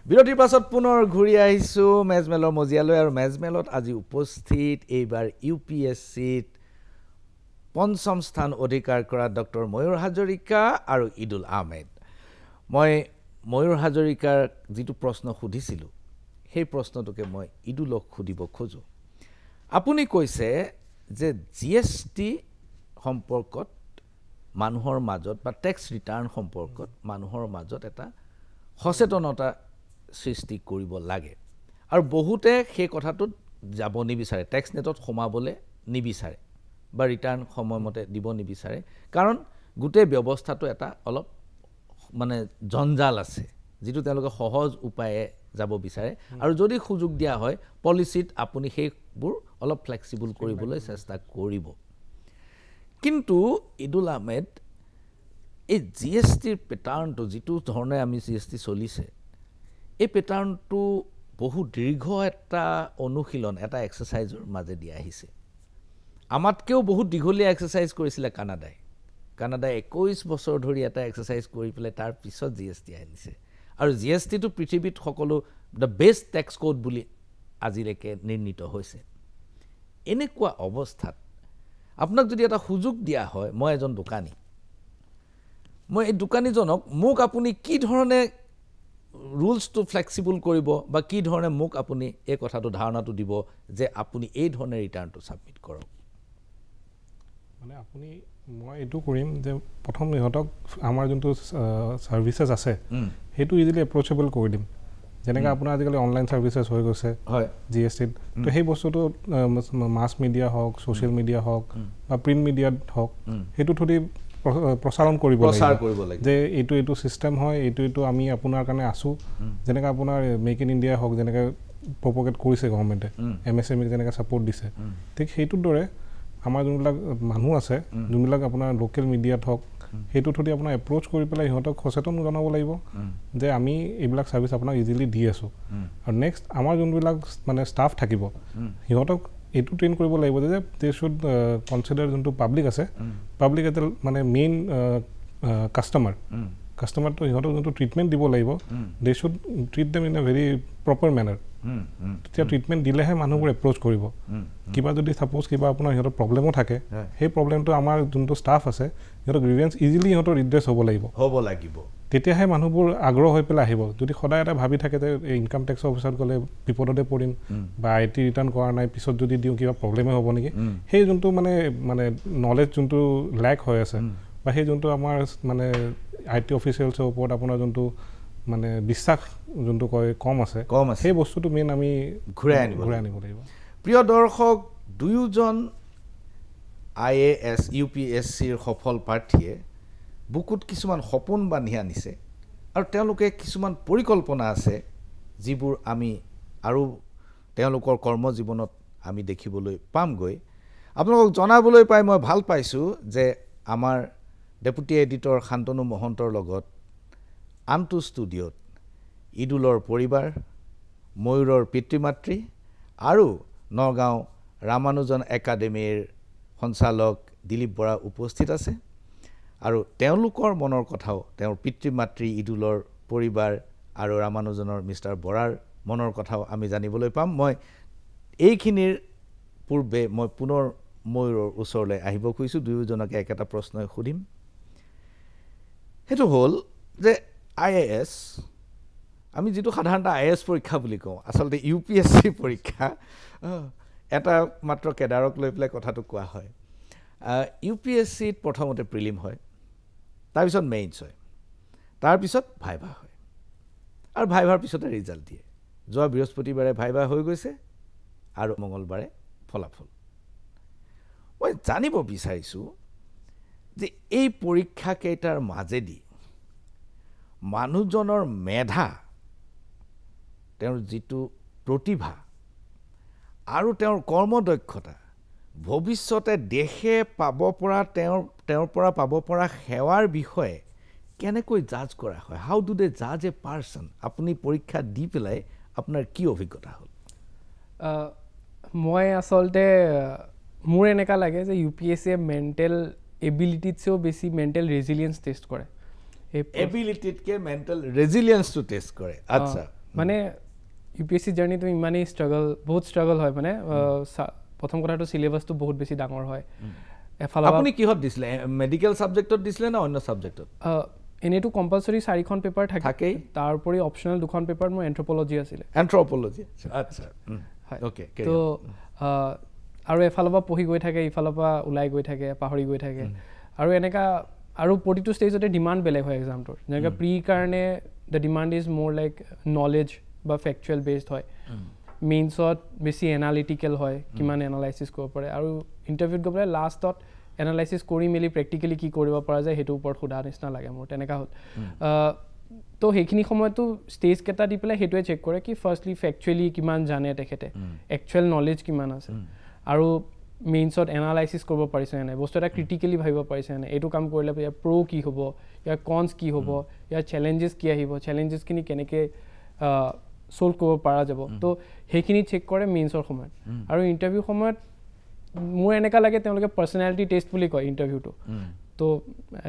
বিৰতিৰ পাছত পুনৰ ঘূৰি আহিছোঁ মেজমেলৰ মজিয়ালৈ, আৰু মেজমেলত আজি উপস্থিত এইবাৰ UPSCত ৫ম স্থান অধিকাৰ কৰা ডক্টৰ ময়ূৰ হাজৰিকা আৰু ঈদুল আহমেদ। মই ময়ূৰ হাজৰিকাৰ যিটো প্ৰশ্ন সুধিছিলোঁ সেই প্ৰশ্নটোকে মই ঈদুলক সুধিব খোজোঁ। আপুনি কৈছে যে GST সম্পৰ্কত মানুহৰ মাজত বা টেক্স ৰিটাৰ্ণ সম্পৰ্কত মানুহৰ মাজত এটা সচেতনতা সৃষ্টি কৰিব লাগে, আৰু বহুতে সেই কথাটোত যাব নিবিচাৰে, টেক্স নেটত সোমাবলৈ নিবিচাৰে বা ৰিটাৰ্ণ সময়মতে দিব নিবিচাৰে, কাৰণ গোটেই ব্যৱস্থাটো এটা অলপ মানে জঞ্জাল আছে, যিটো তেওঁলোকে সহজ উপায়ে যাব বিচাৰে। আৰু যদি সুযোগ দিয়া হয় পলিচিত আপুনি সেইবোৰ অলপ ফ্লেক্সিবল কৰিবলৈ চেষ্টা কৰিব। কিন্তু ঈদুল আহমেদ, এই GSTৰ পেটাৰ্ণটো, যিটো ধৰণে আমি GST চলিছে, এই পেটাৰ্ণটো বহু দীৰ্ঘ এটা অনুশীলন, এটা এক্সাৰচাইজৰ মাজেদি আহিছে। আমাতকৈও বহুত দীঘলীয়া এক্সাৰচাইজ কৰিছিলে কানাডাই 21 বছৰ ধৰি এটা এক্সাৰচাইজ কৰি পেলাই তাৰ পিছত GST আনিছে। আৰু GSTটো পৃথিৱীত সকলো দ্য বেষ্ট টেক্স কোড বুলি আজিলৈকে নিৰ্ণীত হৈছে। এনেকুৱা অৱস্থাত আপোনাক যদি এটা সুযোগ দিয়া হয়, মই এজন দোকানী, মই এই দোকানীজনক মোক আপুনি কি ধৰণে ৰুলছটো ফ্লেক্সিবল কৰিব বা কি ধৰণে মোক আপুনি এই কথাটো ধাৰণাটো দিব যে আপুনি এই ধৰণে ৰিটাৰ্ণটো ছাবমিট কৰক? মানে মই এইটো কৰিম যে প্ৰথম ইহঁতক আমাৰ যোনটো ছাৰ্ভিচেছ আছে সেইটো ইজিলি এপ্ৰ'চেবল কৰি দিম। যেনেকৈ আপোনাৰ আজিকালি অনলাইন ছাৰ্ভিচেছ হৈ গৈছে GSTত, তো সেই বস্তুটো মাছ মিডিয়া হওক, ছ'চিয়েল মিডিয়া হওক বা প্ৰিণ্ট মিডিয়াত হওক, সেইটো থ্ৰুদি প্ৰচাৰণ কৰিব লাগে যে এইটো ছিষ্টেম হয়, এইটো আমি আপোনাৰ কাৰণে আছোঁ। যেনেকৈ আপোনাৰ মেক ইন ইণ্ডিয়া হওক, যেনেকৈ প্ৰপগেট কৰিছে গভৰ্ণমেণ্টে, MSMEক যেনেকৈ ছাপৰ্ট দিছে, ঠিক সেইটোৰ দৰে আমাৰ যোনবিলাক মানুহ আছে, যোনবিলাক আপোনাৰ লোকেল মিডিয়াত হওক, সেইটো থ্ৰুদি আপোনাৰ এপ্ৰ'চ কৰি পেলাই সিহঁতক সচেতন জনাব লাগিব যে আমি এইবিলাক ছাৰ্ভিচ আপোনাক ইজিলি দি আছোঁ। আৰু নেক্সট আমাৰ যোনবিলাক মানে ষ্টাফ থাকিব, সিহঁতক এইটো ট্ৰেইন কৰিব লাগিব যে দে শুড কনচিডাৰ যোনটো পাব্লিক আছে, পাব্লিক এটা মানে মেইন কাষ্টমাৰ, কাষ্টমাৰটো সিহঁতক যোনটো ট্ৰিটমেণ্ট দিব লাগিব they should treat them in a very proper manner তেতিয়া ট্ৰিটমেণ্ট দিলেহে মানুহবোৰ এপ্ৰ'চ কৰিব কিবা যদি ছাপ'জ কিবা আপোনাৰ সিহঁতৰ প্ৰব্লেমো থাকে সেই প্ৰব্লেমটো আমাৰ যোনটো ষ্টাফ আছে সিহঁতৰ গ্ৰিভেঞ্চ ইজিলি সিহঁতৰ ৰিড্ৰেছ হ'ব লাগিব তেতিয়াহে মানুহবোৰ আগ্ৰহ হৈ পেলাই আহিব যদি সদায় এটা ভাবি থাকে যে ইনকাম টেক্সৰ অফিচত গ'লে বিপদতে পৰিম বা IT ৰিটাৰ্ণ কৰা নাই পিছত যদি দিওঁ কিবা প্ৰব্লেমে হ'ব নেকি সেই যোনটো মানে নলেজ যোনটো লেক হৈ আছে বা সেই যোনটো আমাৰ মানে IT অফিচিয়েলছৰ ওপৰত আপোনাৰ যোনটো মানে বিশ্বাস যোনটো কয় কম আছে সেই বস্তুটো মেইন আমি ঘূৰাই আনিব লাগিব প্ৰিয় দৰ্শক দুয়োজন IAS UPSCৰ সফল প্ৰাৰ্থীয়ে বুকুত কিছুমান সপোন বান্ধি আনিছে আৰু তেওঁলোকে কিছুমান পৰিকল্পনা আছে যিবোৰ আমি আৰু তেওঁলোকৰ কৰ্মজীৱনত আমি দেখিবলৈ পামগৈ আপোনালোকক জনাবলৈ পাই মই ভাল পাইছোঁ যে আমাৰ ডেপুটি এডিটৰ শান্তনু মহন্তৰ লগত আনটো ষ্টুডিঅ'ত ইদুলৰ পৰিবাৰ ময়ূৰৰ পিতৃ মাতৃ আৰু নগাঁও ৰামানুজন একাডেমীৰ সঞ্চালক দিলীপ বৰা উপস্থিত আছে আৰু তেওঁলোকৰ মনৰ কথাও তেওঁৰ পিতৃ মাতৃ ইদুলৰ পৰিবাৰ আৰু ৰামানুজনৰ মিষ্টাৰ বৰাৰ মনৰ কথাও আমি জানিবলৈ পাম মই এইখিনিৰ পূৰ্বে মই পুনৰ ময়ূৰৰ ওচৰলৈ আহিব খুজিছোঁ দুয়োজনকে একেটা প্ৰশ্নই সুধিম সেইটো হ'ল যে IAS আমি যেটো সাধাৰণতে IAS পৰীক্ষা বুলি কওঁ আসলতে UPSC পৰীক্ষা এটা মাত্ৰ কেডাৰক লৈ পেলাই কথাটো কোৱা হয় UPSC প্ৰথমতে প্ৰিলিম হয় তাৰ পিছত মেইনছ হয় তাৰ পিছত ভাইভা হয় আৰু ভাইভাৰ পিছতে ৰিজাল্ট দিয়ে যোৱা বৃহস্পতিবাৰে ভাইভা হৈ গৈছে আৰু মঙ্গলবাৰে ফলাফল মই জানিব বিচাৰিছোঁ যে এই পৰীক্ষা কেইটাৰ মাজেদি মানুহজনৰ মেধা তেওঁৰ যিটো প্ৰতিভা আৰু তেওঁৰ কৰ্মদক্ষতা ভৱিষ্যতে দেশে পাব পৰা তেওঁৰ পৰা পাব পৰা সেৱাৰ বিষয়ে কেনেকৈ জাজ কৰা হয় হাউ ডু দে জাজ এ পাৰ্চন আপুনি পৰীক্ষা দি পেলাই আপোনাৰ কি অভিজ্ঞতা হ'ল মই আসলতে মোৰ এনেকা লাগে যে UPSC মেণ্টেল এবিলিটিতছেও বেছি মেণ্টেল ৰেজিলিয়েন্স টেষ্ট কৰে এবিলিটিতকে মেণ্টেল ৰেজিলিয়েন্সটো টেষ্ট কৰে আচ্ছা মানে UPSC জাৰ্নিটো ইমানেই বহুত ষ্ট্ৰাগল হয় মানে প্ৰথম কথাটো সিলেবাসটো বহুত বেছি ডাঙৰ হয় আপুনি কিহত দিছিলে মেডিকেল সাবজেক্টত দিছিলে না অন্য সাবজেক্টত এনেটো কম্পালসৰি 4খন পেপাৰ থাকে তাৰ উপৰি অপচনেল 2খন পেপাৰ মোৰ এন্থ্ৰোপলজি আছিল আচ্ছা ওকে তো আৰু এফালৰ পৰা পঢ়ি গৈ থাকে ইফালৰ পৰা ওলাই গৈ থাকে পাহৰি গৈ থাকে আৰু এনেকা আৰু প্ৰতিটো ষ্টেজতে ডিমান্ড বেলেগ হয় এক্সামটোৰ যেনেকৈ প্ৰি কাৰণে দ্য ডিমান্ড ইজ মোৰ লাইক নলেজ বা ফেক্চুৱেল বেছড হয় মেইনছত বেছি এনালিটিকেল হয় কিমান এনালাইচিছ কৰিব পাৰে আৰু ইণ্টাৰভিউত গৈ পেলাই লাষ্টত এনালাইচিছ কৰি মেলি প্ৰেক্টিকেলি কি কৰিব পৰা যায় সেইটোৰ ওপৰত সোধা নিচিনা লাগে মোৰ তেনেকুৱা হ'ল তো সেইখিনি সময়তো ষ্টেজ কেইটা দি পেলাই সেইটোৱে চেক কৰে কি ফাৰ্ষ্টলি ফেক্চুৱেলি কিমান জানে তেখেতে একচুৱেল নলেজ কিমান আছে আৰু মেইনছত এনালাইচিছ কৰিব পাৰিছে নাই বস্তু এটা ক্ৰিটিকেলি ভাবিব পাৰিছে নাই এইটো কাম কৰিলে ইয়াৰ প্ৰ' কি হ'ব ইয়াৰ কনছ কি হ'ব ইয়াৰ চেলেঞ্জেছ কি আহিব চেলেঞ্জেছখিনি কেনেকৈ সলভ কৰিব পৰা যাব তো সেইখিনি চেক কৰে মেইনছৰ সময়ত আৰু ইণ্টাৰভিউ সময়ত মোৰ এনেকুৱা লাগে তেওঁলোকে পাৰ্চনেলিটি টেষ্ট বুলি কয় ইণ্টাৰভিউটো তো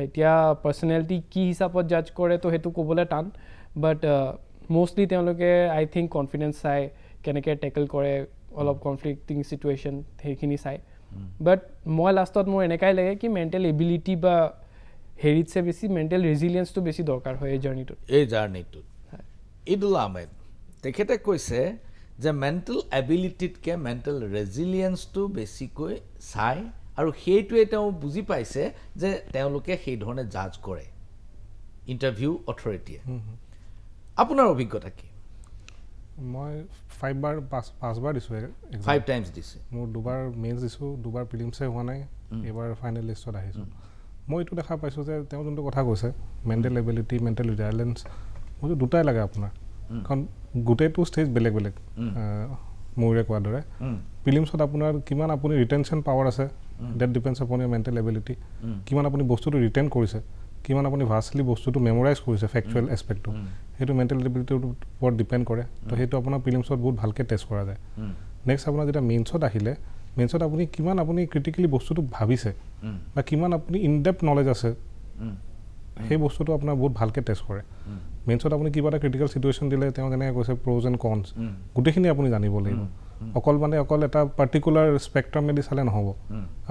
এতিয়া পাৰ্চনেলিটি কি হিচাপত জাজ কৰে তো সেইটো ক'বলৈ টান বাট মোষ্টলি তেওঁলোকে আই থিংক কনফিডেঞ্চ চাই কেনেকৈ টেকল কৰে অলপ কনফ্লিক্টিং চিটুৱেশ্যন সেইখিনি চাই বাট মই লাষ্টত মোৰ এনেকাই লাগে কি মেণ্টেল এবিলিটি বা হেৰিতছে বেছি মেণ্টেল ৰেজিলিয়েন্সটো বেছি দৰকাৰ হয় এই জাৰ্নিটোত ইদুল আহমেদ তেখেতে কৈছে যে মেণ্টেল এবিলিটিতকৈ মেণ্টেল ৰেজিলিয়েন্সটো বেছিকৈ চায় আৰু সেইটোৱে তেওঁ বুজি পাইছে যে তেওঁলোকে সেই ধৰণে জাজ কৰে ইণ্টাৰভিউ অথৰিটিয়ে আপোনাৰ অভিজ্ঞতা কি মই 5বাৰ দিছোঁ 5 টাইমছ দিছে মোৰ 2বাৰ মেইনছ দিছোঁ 2বাৰ প্ৰিলিমছে হোৱা নাই এইবাৰ ফাইনেল লিষ্টত আহিছোঁ মই এইটো দেখা পাইছোঁ যে তেওঁ যোনটো কথা কৈছে মেণ্টেল এবিলিটি মেণ্টেল ৰিজাইলেঞ্চ মইতো দুটাই লাগে আপোনাৰ কাৰণ গোটেইটো ষ্টেজ বেলেগ বেলেগ ময়ূৰে কোৱাৰ দৰে প্ৰিলিমছত আপোনাৰ কিমান আপুনি ৰিটেনশ্যন পাৱাৰ আছে ডেট ডিপেণ্ডছ আপন ইয়ৰ মেণ্টেল এবিলিটি কিমান আপুনি বস্তুটো ৰিটেন কৰিছে কিমান আপুনি ভাৰ্চলি বস্তুটো মেমৰাইজ কৰিছে ফেক্চুৱেল এছপেক্টটো সেইটো মেণ্টেল এবিলিটিৰ ওপৰত ডিপেণ্ড কৰে তো সেইটো আপোনাৰ প্ৰিলিমছত বহুত ভালকৈ টেষ্ট কৰা যায় নেক্সট আপোনাৰ যেতিয়া মেইনছত আহিলে মেইনছত আপুনি কিমান আপুনি ক্ৰিটিকেলি বস্তুটো ভাবিছে বা কিমান আপুনি ইনডেপ্থ নলেজ আছে সেই বস্তুটো আপোনাৰ বহুত ভালকৈ টেষ্ট কৰে মেইনছত আপুনি কিবা এটা ক্ৰিটিকেল চিটুৱেশ্যন দিলে তেওঁ যেনেকৈ কৈছে প্ৰ'জ এণ্ড কনছ গোটেইখিনি আপুনি জানিব লাগিব অকল এটা পাৰ্টিকুলাৰ স্পেক্ট্ৰামেদি চালে নহ'ব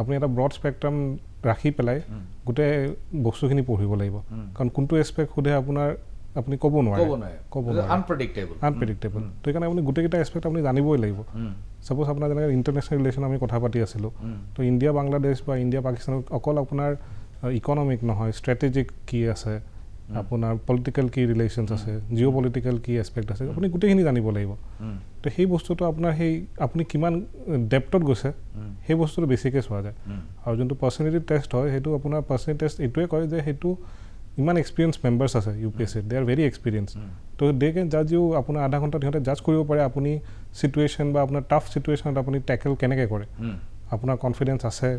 আপুনি এটা ব্ৰড স্পেক্ট্ৰাম ৰাখি পেলাই গোটেই বস্তুখিনি পঢ়িব লাগিব কাৰণ কোনটো এছপেক্ট সোধে আপোনাৰ আপুনি ক'ব নোৱাৰে আনপ্ৰেডিক্টেবল তো সেইকাৰণে আপুনি গোটেইকেইটা এছপেক্ট আপুনি জানিবই লাগিব ছাপ'জ আপোনাৰ যেনেকৈ ইণ্টাৰনেশ্যনেল ৰিলেশ্যন আমি কথা পাতি আছিলোঁ তো ইণ্ডিয়া বাংলাদেশ বা ইণ্ডিয়া পাকিস্তানত অকল আপোনাৰ ইকনমিক নহয় ষ্ট্ৰেটেজিক কি আছে আপোনাৰ পলিটিকেল কি ৰিলেশ্যনছ আছে জিঅ' পলিটিকেল কি এছপেক্ট আছে আপুনি গোটেইখিনি জানিব লাগিব তো সেই বস্তুটো আপোনাৰ আপুনি কিমান ডেপ্থত গৈছে সেই বস্তুটো বেছিকৈ চোৱা যায় আৰু যোনটো পাৰ্চনেলিটি টেষ্ট হয় সেইটো আপোনাৰ পাৰ্চনেলিটি টেষ্ট এইটোৱে কয় যে সেইটো ইমান এক্সপিৰিয়েঞ্চ মেম্বাৰ্ছ আছে UPSC দে আৰ ভেৰি এক্সপিৰিয়েঞ্চ তো দে কেন জাজ ইউ আপোনাৰ আধা ঘণ্টাত সিহঁতে জাজ কৰিব পাৰে আপুনি চিটুৱেশ্যন বা আপোনাৰ টাফ চিটুৱেশ্যনত আপুনি টেকেল কেনেকৈ কৰে আপোনাৰ কনফিডেঞ্চ আছে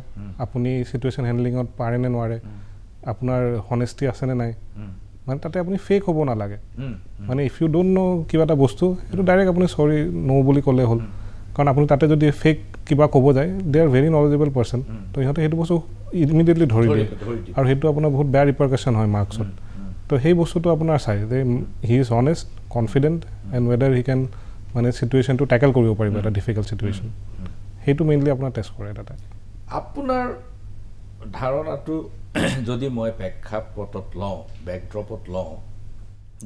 আপুনি চিটুৱেশ্যন হেণ্ডলিঙত পাৰে নে নোৱাৰে আপোনাৰ হনেষ্টি আছেনে নাই মানে তাতে আপুনি ফেক হ'ব নালাগে মানে ইফ ইউ ডোণ্ট ন' কিবা এটা বস্তু সেইটো ডাইৰেক্ট আপুনি চৰি ন' বুলি ক'লে হ'ল কাৰণ আপুনি তাতে যদি ফেক কিবা ক'ব যায় দে আৰ ভেৰি নলেজেবল পাৰ্চন তো সিহঁতে সেইটো বস্তু ইমিডিয়েটলি ধৰি দিয়ে আৰু সেইটো আপোনাৰ বহুত বেয়া ৰিপাৰকাশ্যন হয় মাৰ্কছত তো সেই বস্তুটো আপোনাৰ চাই যে he is honest confident and whether he can মানে চিটুৱেশ্যনটো টেকেল কৰিব পাৰিব এটা ডিফিকাল্ট চিটুৱেশ্যন সেইটো মেইনলি আপোনাৰ টেষ্ট কৰে তাতে আপোনাৰ ধাৰণাটো যদি মই প্ৰেক্ষাপটত লওঁ বেকড্ৰপত লওঁ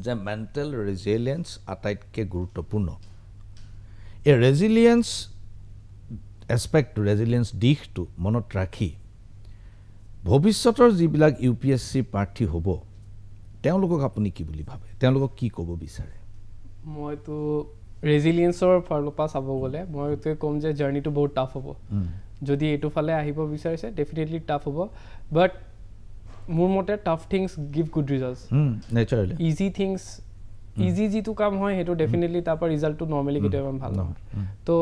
যে মেণ্টেল ৰেজিলিয়েঞ্চ আটাইতকৈ গুৰুত্বপূৰ্ণ এই ৰেজিলিয়েঞ্চ এছপেক্টটো ৰেজিলিয়েঞ্চ দিশটো মনত ৰাখি ভৱিষ্যতৰ যিবিলাক UPSC প্ৰাৰ্থী হ'ব তেওঁলোকক আপুনি কি বুলি ভাবে তেওঁলোকক কি ক'ব বিচাৰে মইতো ৰেজিলিয়েঞ্চৰ ফালৰ পৰা চাব গ'লে মই এইটোৱে ক'ম যে জাৰ্ণিটো বহুত টাফ হ'ব যদি এইটো ফালে আহিব বিচাৰিছে ডেফিনেটলি টাফ হ'ব বাট মোৰ মতে tough things give good results naturally easy things easy যিটো কাম হয় সেইটো ডেফিনেটলি তাৰ পৰা ৰিজাল্টটো নৰ্মেলি কেতিয়াবা ভাল নহয় তো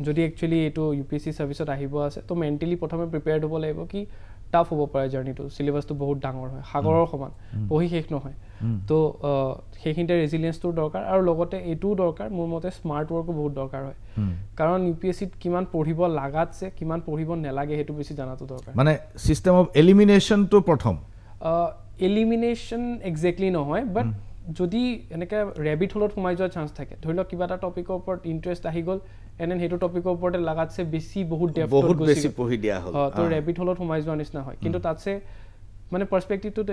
যদি একচুৱেলি এইটো UPSC ছাৰ্ভিচত আহিব আছে তো মেণ্টেলি প্ৰথমে প্ৰিপেয়াৰ্ড হ'ব লাগিব কি টাফ হ'ব পাৰে জাৰ্ণিটো চিলেবাছটো বহুত ডাঙৰ হয় সাগৰৰ সমান পঢ়ি শেষ নহয় তো সেইখিনিতে ৰেজিলিয়েঞ্চটোৰ দৰকাৰ আৰু লগতে এইটোও দৰকাৰ মোৰ মতে স্মাৰ্ট ৱৰ্কো বহুত দৰকাৰ হয় কাৰণ UPSCত কিমান পঢ়িব লাগাতছে কিমান পঢ়িব নালাগে সেইটো বেছি জানাটো দৰকাৰ মানে চিষ্টেম অফ এলিমিনেশ্যনটো প্ৰথম এলিমিনেশ্যন একজেক্টলি নহয় বাট যদি এনেকৈ ৰেবিট হোলত সোমাই যোৱাৰ চান্স থাকে ধৰি লওক কিবা এটা টপিকৰ ওপৰত ইণ্টাৰেষ্ট আহি গ'ল এণ্ড সেইটো টপিকৰ ওপৰতে লাগাতছে বেছি বহুত বেছি পঢ়ি দিয়া হ'ল তো ৰেবিট হোলত সোমাই যোৱাৰ নিচিনা হয় কিন্তু তাতছে মানে পাৰ্চপেক্টিভটোত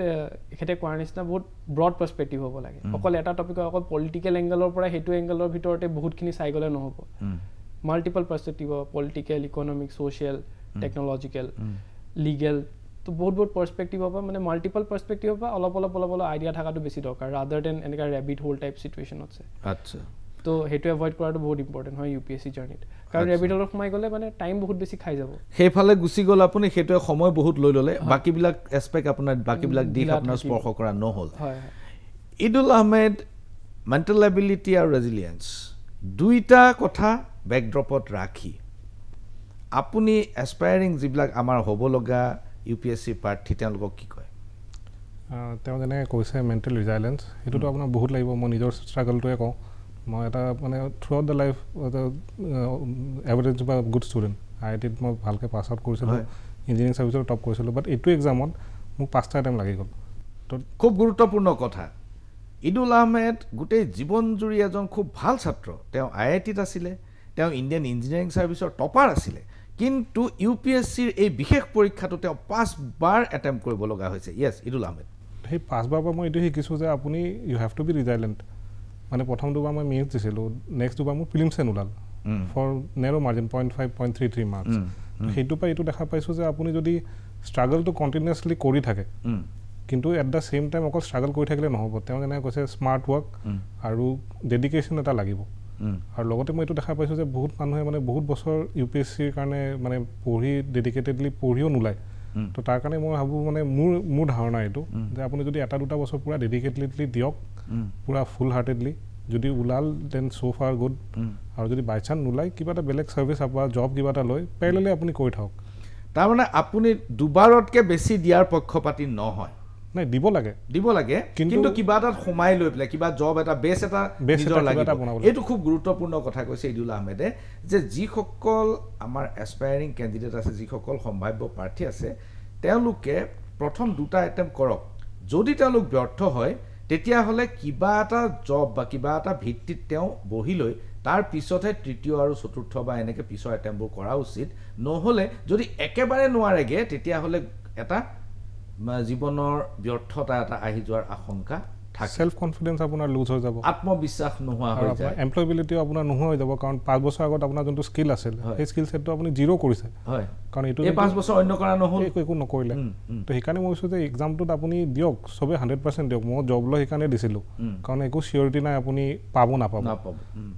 এখেতে কোৱাৰ নিচিনা বহুত ব্ৰড পাৰ্চপেক্টিভ হ'ব লাগে অকল এটা টপিকৰ অকল পলিটিকেল এংগেলৰ পৰা সেইটো এংগেলৰ ভিতৰতে বহুতখিনি চাই গ'লে নহ'ব মাল্টিপল পাৰ্চপেক্টিভ হ'ব political economic social technological legal তো বহুত পাৰ্চপেক্টিভৰ পৰা মানে মাল্টিপল পাৰ্চপেক্টিভৰ পৰা অলপ আইডিয়া থকাটো বেছি দৰকাৰ ৰাদাৰ দেন এনেকুৱা ৰেবিট হোল টাইপ চিটুৱেশ্যনতছে আচ্ছা তো সেইটো এভইড কৰাটো বহুত ইম্পৰ্টেণ্ট হয় UPSC জাৰ্ণিত কাৰণ ৰেবিট হোলত সোমাই গ'লে মানে টাইম বহুত বেছি খাই যাব সেইফালে গুচি গ'ল আপুনি সেইটোৱে সময় বহুত লৈ ল'লে বাকীবিলাক এছপেক্ট আপোনাৰ বাকীবিলাক দিশ আপোনাৰ স্পৰ্শ কৰা নহ'ল ঈদুল আহমেদ মেণ্টেল এবিলিটি আৰু ৰেজিলিয়েঞ্চ দুইটা কথা বেকড্ৰপত ৰাখি আপুনি এছপায়াৰিং যিবিলাক আমাৰ হ'ব লগা UPSC প্ৰাৰ্থী তেওঁলোকক কি কয় তেওঁ যেনেকৈ কৈছে মেণ্টেল ৰিজাইলেঞ্চ সেইটোতো আপোনাৰ বহুত লাগিব মই নিজৰ ষ্ট্ৰাগলটোৱে কওঁ মই এটা মানে through out the life average বা গুড ষ্টুডেণ্ট IITত মই ভালকৈ পাছ আউট কৰিছিলোঁ ইঞ্জিনিয়াৰিং ছাৰ্ভিচত টপ কৰিছিলোঁ বাট এইটো এক্সামত মোক 5টা টাইম লাগি গ'ল তো খুব গুৰুত্বপূৰ্ণ কথা ঈদুল আহমেদ গোটেই জীৱনজুৰি এজন খুব ভাল ছাত্ৰ তেওঁ IITত আছিলে তেওঁ ইণ্ডিয়ান ইঞ্জিনিয়াৰিং ছাৰ্ভিচৰ টপাৰ আছিলে কিন্তু UPSCৰ এই বিশেষ পৰীক্ষাটো তেওঁ 5বাৰ এটেম্প কৰিব লগা হৈছে য়েছ ঈদুল আহমেদ সেই 5বাৰ পৰা মই এইটো শিকিছোঁ যে আপুনি ইউ হেভ টু বি ৰিজাইলেণ্ট মানে প্ৰথম দুবাৰ মই মেইনছ দিছিলোঁ নেক্সট দুবাৰ মোৰ প্ৰিলিমছ ওলাল ফৰ নেৰ' মাৰ্জিন 0.5-0.33 মাৰ্কছ সেইটোৰ পৰা এইটো দেখা পাইছোঁ যে আপুনি যদি ষ্ট্ৰাগলটো কণ্টিনিউৱাছলি কৰি থাকে কিন্তু এট দ্য ছেইম টাইম অকল ষ্ট্ৰাগল কৰি থাকিলে নহ'ব তেওঁ যেনেকৈ কৈছে স্মাৰ্ট ৱৰ্ক আৰু ডেডিকেশ্যন এটা লাগিব আৰু লগতে মই এইটো দেখা পাইছোঁ যে বহুত মানুহে মানে বহুত বছৰ UPSCৰ কাৰণে মানে পঢ়ি ডেডিকেটেডলি পঢ়িও নোলায় তো তাৰ কাৰণে মই ভাবোঁ মানে মোৰ ধাৰণা এইটো যে আপুনি যদি এটা দুটা বছৰ পূৰা ডেডিকেটেডলি দিয়ক পূৰা ফুল হাৰ্টেডলি যদি ওলাল দেন ছ' ফাৰ গুড আৰু যদি বাই চান্স নোলায় কিবা এটা বেলেগ ছাৰ্ভিচ বা জব কিবা এটা লৈ পেৰেলেলি আপুনি কৰি থাকক তাৰমানে আপুনি দুবাৰতকৈ বেছি দিয়াৰ পক্ষপাতি নহয় নাই দিব লাগে কিন্তু কিবা এটাত সোমাই লৈ পেলাই কিবা জব এটা বেছ এটা এইটো খুব গুৰুত্বপূৰ্ণ কথা কৈছে ঈদুল আহমেদে যে যিসকল আমাৰ এছপায়াৰিং কেণ্ডিডেট আছে যিসকল সম্ভাৱ্য প্ৰাৰ্থী আছে তেওঁলোকে প্ৰথম 2টা এটেম্প কৰক যদি তেওঁলোক ব্যৰ্থ হয় তেতিয়াহ'লে কিবা এটা জব বা কিবা এটা ভিত্তিত তেওঁ বহি লৈ তাৰ পিছতহে তৃতীয় আৰু চতুৰ্থ বা এনেকৈ পিছৰ এটেম্পবোৰ কৰা উচিত নহ'লে যদি একেবাৰে নোৱাৰেগৈ তেতিয়াহ'লে এটা জীৱনৰ ব্যৰ্থতা এটা আহি যোৱাৰ আশংকা থাকে সেলফ কনফিডেন্স আপোনাৰ লুজ হৈ যাব আত্মবিশ্বাস নোহোৱা হৈ যায় এমপ্লয়েবিলিটিও আপোনাৰ নোহোৱা হৈ যাব কাৰণ 5 বছৰ আগত আপোনাৰ যোনটো স্কিল আছিল সেই স্কিল সেটটো আপুনি জিৰ' কৰিছে হয় কাৰণ এইটো এই 5 বছৰ অন্য কৰা নহ'ল একো নকৰিলে তো সেইকাৰণে মই কৈছোঁ যে এক্সামটোত আপুনি দিয়ক চবে 100% দিয়ক মই জব লৈ সেইকাৰণে দিছিলোঁ কাৰণ একো চিয়ৰিটি নাই আপুনি পাব নাপাব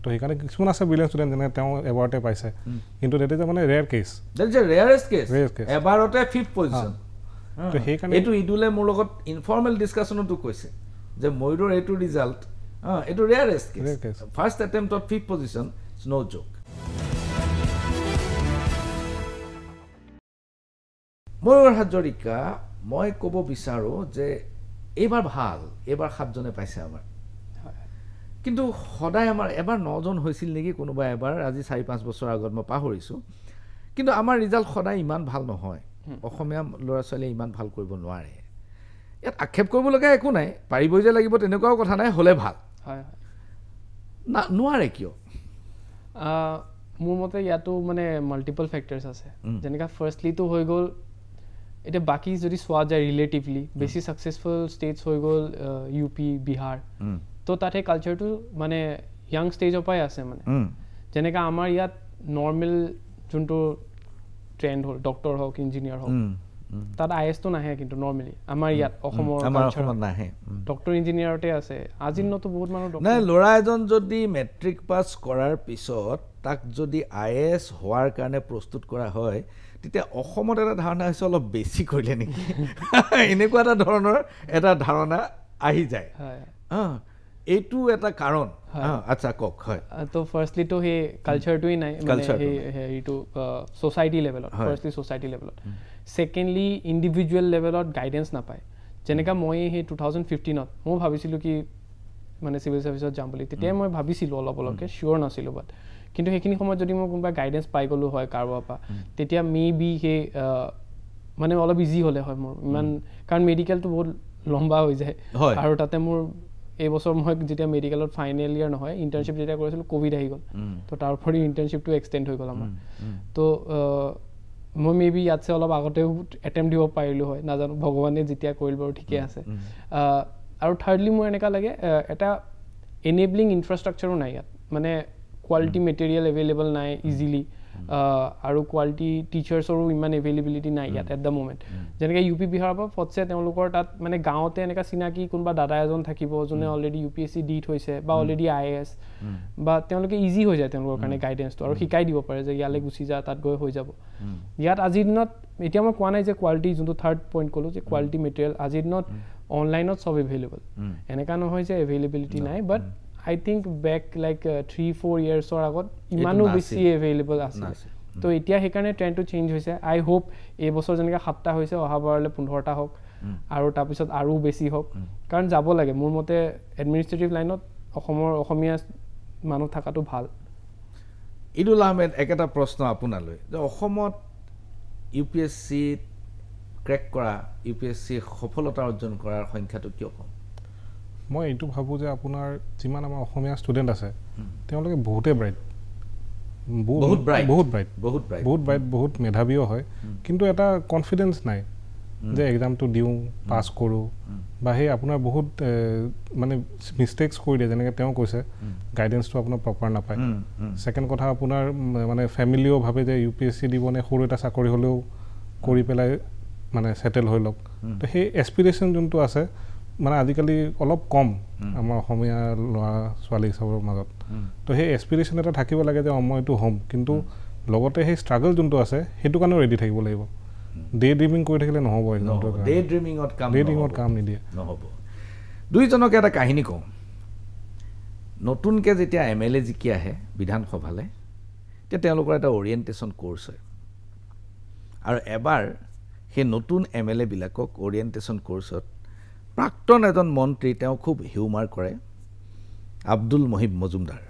তো সেইকাৰণে কিছুমান আছে ব্ৰিলিয়েণ্ট ষ্টুডেণ্ট যেনে তেওঁ এবাৰতে পাইছে কিন্তু ডেট ইজ মানে ৰেয়াৰ কেছ এবাৰতে 5th পজিশ্যন তো সেইকাৰণে এইটো ইদুলে মোৰ লগত ইনফৰ্মেল ডিছকাশ্যনতো কৈছে যে ময়ূৰৰ এইটো ৰিজাল্ট এইটো ৰেয়াৰেষ্ট কেছ ফাৰ্ষ্ট এটেম্পটত 5th position it's no joke Mayur Hazarika মই ক'ব বিচাৰোঁ যে এইবাৰ ভাল এইবাৰ 7জনে পাইছে আমাৰ কিন্তু সদায় আমাৰ এবাৰ 9জন হৈছিল নেকি কোনোবা এবাৰ আজি 4-5 বছৰ আগত মই পাহৰিছোঁ কিন্তু আমাৰ ৰিজাল্ট সদায় ইমান ভাল নহয় অসমীয়া ল'ৰা ছোৱালীয়ে ইমান ভাল কৰিব নোৱাৰে ইয়াত আক্ষেপ কৰিবলগীয়া একো নাই পাৰিবই যে লাগিব তেনেকুৱাও কথা নাই হ'লে ভাল হয় না নোৱাৰে কিয় মোৰ মতে ইয়াতো মানে মাল্টিপল ফেক্টৰ্ছ আছে যেনেকৈ ফাৰ্ষ্টলিটো হৈ গ'ল এতিয়া বাকী যদি চোৱা যায় ৰিলেটিভলি বেছি ছাকচেছফুল ষ্টেটছ হৈ গ'ল UP বিহাৰ তো তাতে কালচাৰটো মানে য়াং ষ্টেজৰ পৰাই আছে মানে যেনেকৈ আমাৰ ইয়াত নৰ্মেল যোনটো ট্ৰেণ্ড হ'ল ডক্টৰ হওক ইঞ্জিনিয়াৰ হওক তাত IASটো নাহে কিন্তু নৰ্মেলি আমাৰ ইয়াত অসমৰ নাহে ডক্টৰ ইঞ্জিনিয়াৰতে আছে আজিৰ দিনতো বহুত মানুহ নাই ল'ৰা এজন যদি মেট্ৰিক পাছ কৰাৰ পিছত তাক যদি IAS হোৱাৰ কাৰণে প্ৰস্তুত কৰা হয় তেতিয়া অসমত এটা ধাৰণা হৈছে অলপ বেছি কৰিলে নেকি এনেকুৱা এটা ধৰণৰ এটা ধাৰণা আহি যায় এইটো এটা কাৰণ আচ্ছা কওক হয় তো ফাৰ্ষ্টলিটো সেই কালচাৰটোৱেই নাই মানে সেই হেৰিটো ছ'চাইটি লেভেলত ফাৰ্ষ্টলি ছ'চাইটি লেভেলত ছেকেণ্ডলি ইণ্ডিভিজুৱেল লেভেলত গাইডেঞ্চ নাপায় যেনেকৈ মই সেই 2015ত মই ভাবিছিলোঁ কি মানে চিভিল ছাৰ্ভিচত যাম বুলি তেতিয়াই মই ভাবিছিলোঁ অলপকৈ চিয়'ৰ নাছিলোঁ বাট কিন্তু সেইখিনি সময়ত যদি মই কোনোবা গাইডেঞ্চ পাই গ'লোঁ হয় কাৰোবাৰ পৰা তেতিয়া মে বি সেই মানে অলপ ইজি হ'লে হয় মোৰ ইমান কাৰণ মেডিকেলটো বহুত লম্বা হৈ যায় আৰু তাতে মোৰ এইবছৰ মই যেতিয়া মেডিকেলত ফাইনেল ইয়াৰ নহয় ইণ্টাৰ্ণশ্বিপ যেতিয়া কৰিছিলোঁ ক'ভিড আহি গ'ল তো তাৰ উপৰি ইণ্টাৰ্ণশ্বিপটো এক্সটেণ্ড হৈ গ'ল আমাৰ তো মই মে বি ইয়াতছে অলপ আগতেও এটেম্প দিব পাৰিলোঁ হয় নাজানো ভগৱানে যেতিয়া কৰিল বাৰু ঠিকে আছে আৰু থাৰ্ডলি মোৰ এনেকুৱা লাগে এটা এনেবলিং ইনফ্ৰাষ্ট্ৰাকচাৰো নাই ইয়াত মানে কোৱালিটি মেটেৰিয়েল এভেইলেবল নাই ইজিলি আৰু কোৱালিটি টিচাৰ্ছৰো ইমান এভেইলেবিলিটি নাই ইয়াত এট দ্য মোমেণ্ট যেনেকৈ UP বিহাৰৰ পৰা ফটছে তেওঁলোকৰ তাত মানে গাঁৱতে এনেকুৱা চিনাকি কোনোবা দাদা এজন থাকিব যোনে অলৰেডি UPSC দি থৈছে বা অলৰেডি IAS বা তেওঁলোকে ইজি হৈ যায় তেওঁলোকৰ কাৰণে গাইডেঞ্চটো আৰু শিকাই দিব পাৰে যে ইয়ালৈ গুচি যা তাত গৈ হৈ যাব ইয়াত আজিৰ দিনত এতিয়া মই কোৱা নাই যে কোৱালিটি যোনটো থাৰ্ড পইণ্ট ক'লোঁ যে কোৱালিটি মেটেৰিয়েল আজিৰ দিনত অনলাইনত চব এভেইলেবল এনেকুৱা নহয় যে এভেইলেবিলিটি নাই বাট I think back like 3-4 yearsৰ আগত ইমানো বেছি এভেইলেবল আছে তো এতিয়া সেইকাৰণে ট্ৰেণ্ডটো চেঞ্জ হৈছে আই হোপ এইবছৰ যেনেকৈ 7টা হৈছে অহাবাৰলৈ 15টা হওক আৰু তাৰপিছত আৰু বেছি হওক কাৰণ যাব লাগে মোৰ মতে এডমিনিষ্ট্ৰেটিভ লাইনত অসমীয়া মানুহ থকাটো ভাল ইদুল আহমেদ একেটা প্ৰশ্ন আপোনালৈ যে অসমত UPSC ক্ৰেক কৰা UPSC সফলতা অৰ্জন কৰাৰ সংখ্যাটো কিয় কম মই এইটো ভাবোঁ যে আপোনাৰ যিমান আমাৰ অসমীয়া ষ্টুডেণ্ট আছে তেওঁলোকে বহুতেই ব্ৰাইট বহুত মেধাৱীও হয় কিন্তু এটা কনফিডেঞ্চ নাই যে এক্সামটো দিওঁ পাছ কৰোঁ বা সেই আপোনাৰ বহুত মানে মিষ্টেক্স কৰি দিয়ে যেনেকৈ তেওঁ কৈছে গাইডেঞ্চটো আপোনাৰ প্ৰপাৰ নাপায় ছেকেণ্ড কথা আপোনাৰ মানে ফেমিলিও ভাবে যে UPSC দিবনে সৰু এটা চাকৰি হ'লেও কৰি পেলাই মানে ছেটেল হৈ লওক তো সেই এছপিৰেশ্যন যোনটো আছে মানে আজিকালি অলপ কম আমাৰ অসমীয়া ল'ৰা ছোৱালী চবৰ মাজত তো সেই এছপিৰেশ্যন এটা থাকিব লাগে যে মই এইটো হ'ম কিন্তু লগতে সেই ষ্ট্ৰাগল যোনটো আছে সেইটো কাৰণেও ৰেডি থাকিব লাগিব ডে ড্ৰিমিং কৰি থাকিলে নহ'ব ডে ড্ৰিমিঙত কাম নিদিয়ে নহ'ব দুইজনকে এটা কাহিনী কওঁ নতুনকৈ যেতিয়া MLA জিকি আহে বিধানসভালৈ তেতিয়া তেওঁলোকৰ এটা অৰিয়েণ্টেশ্যন কোৰ্চ হয় আৰু এবাৰ সেই নতুন MLA বিলাকক অৰিয়েণ্টেশ্যন কোৰ্চত প্ৰাক্তন এজন মন্ত্ৰী তেওঁ খুব হিউমাৰ কৰে আব্দুল মহিব মজুমদাৰ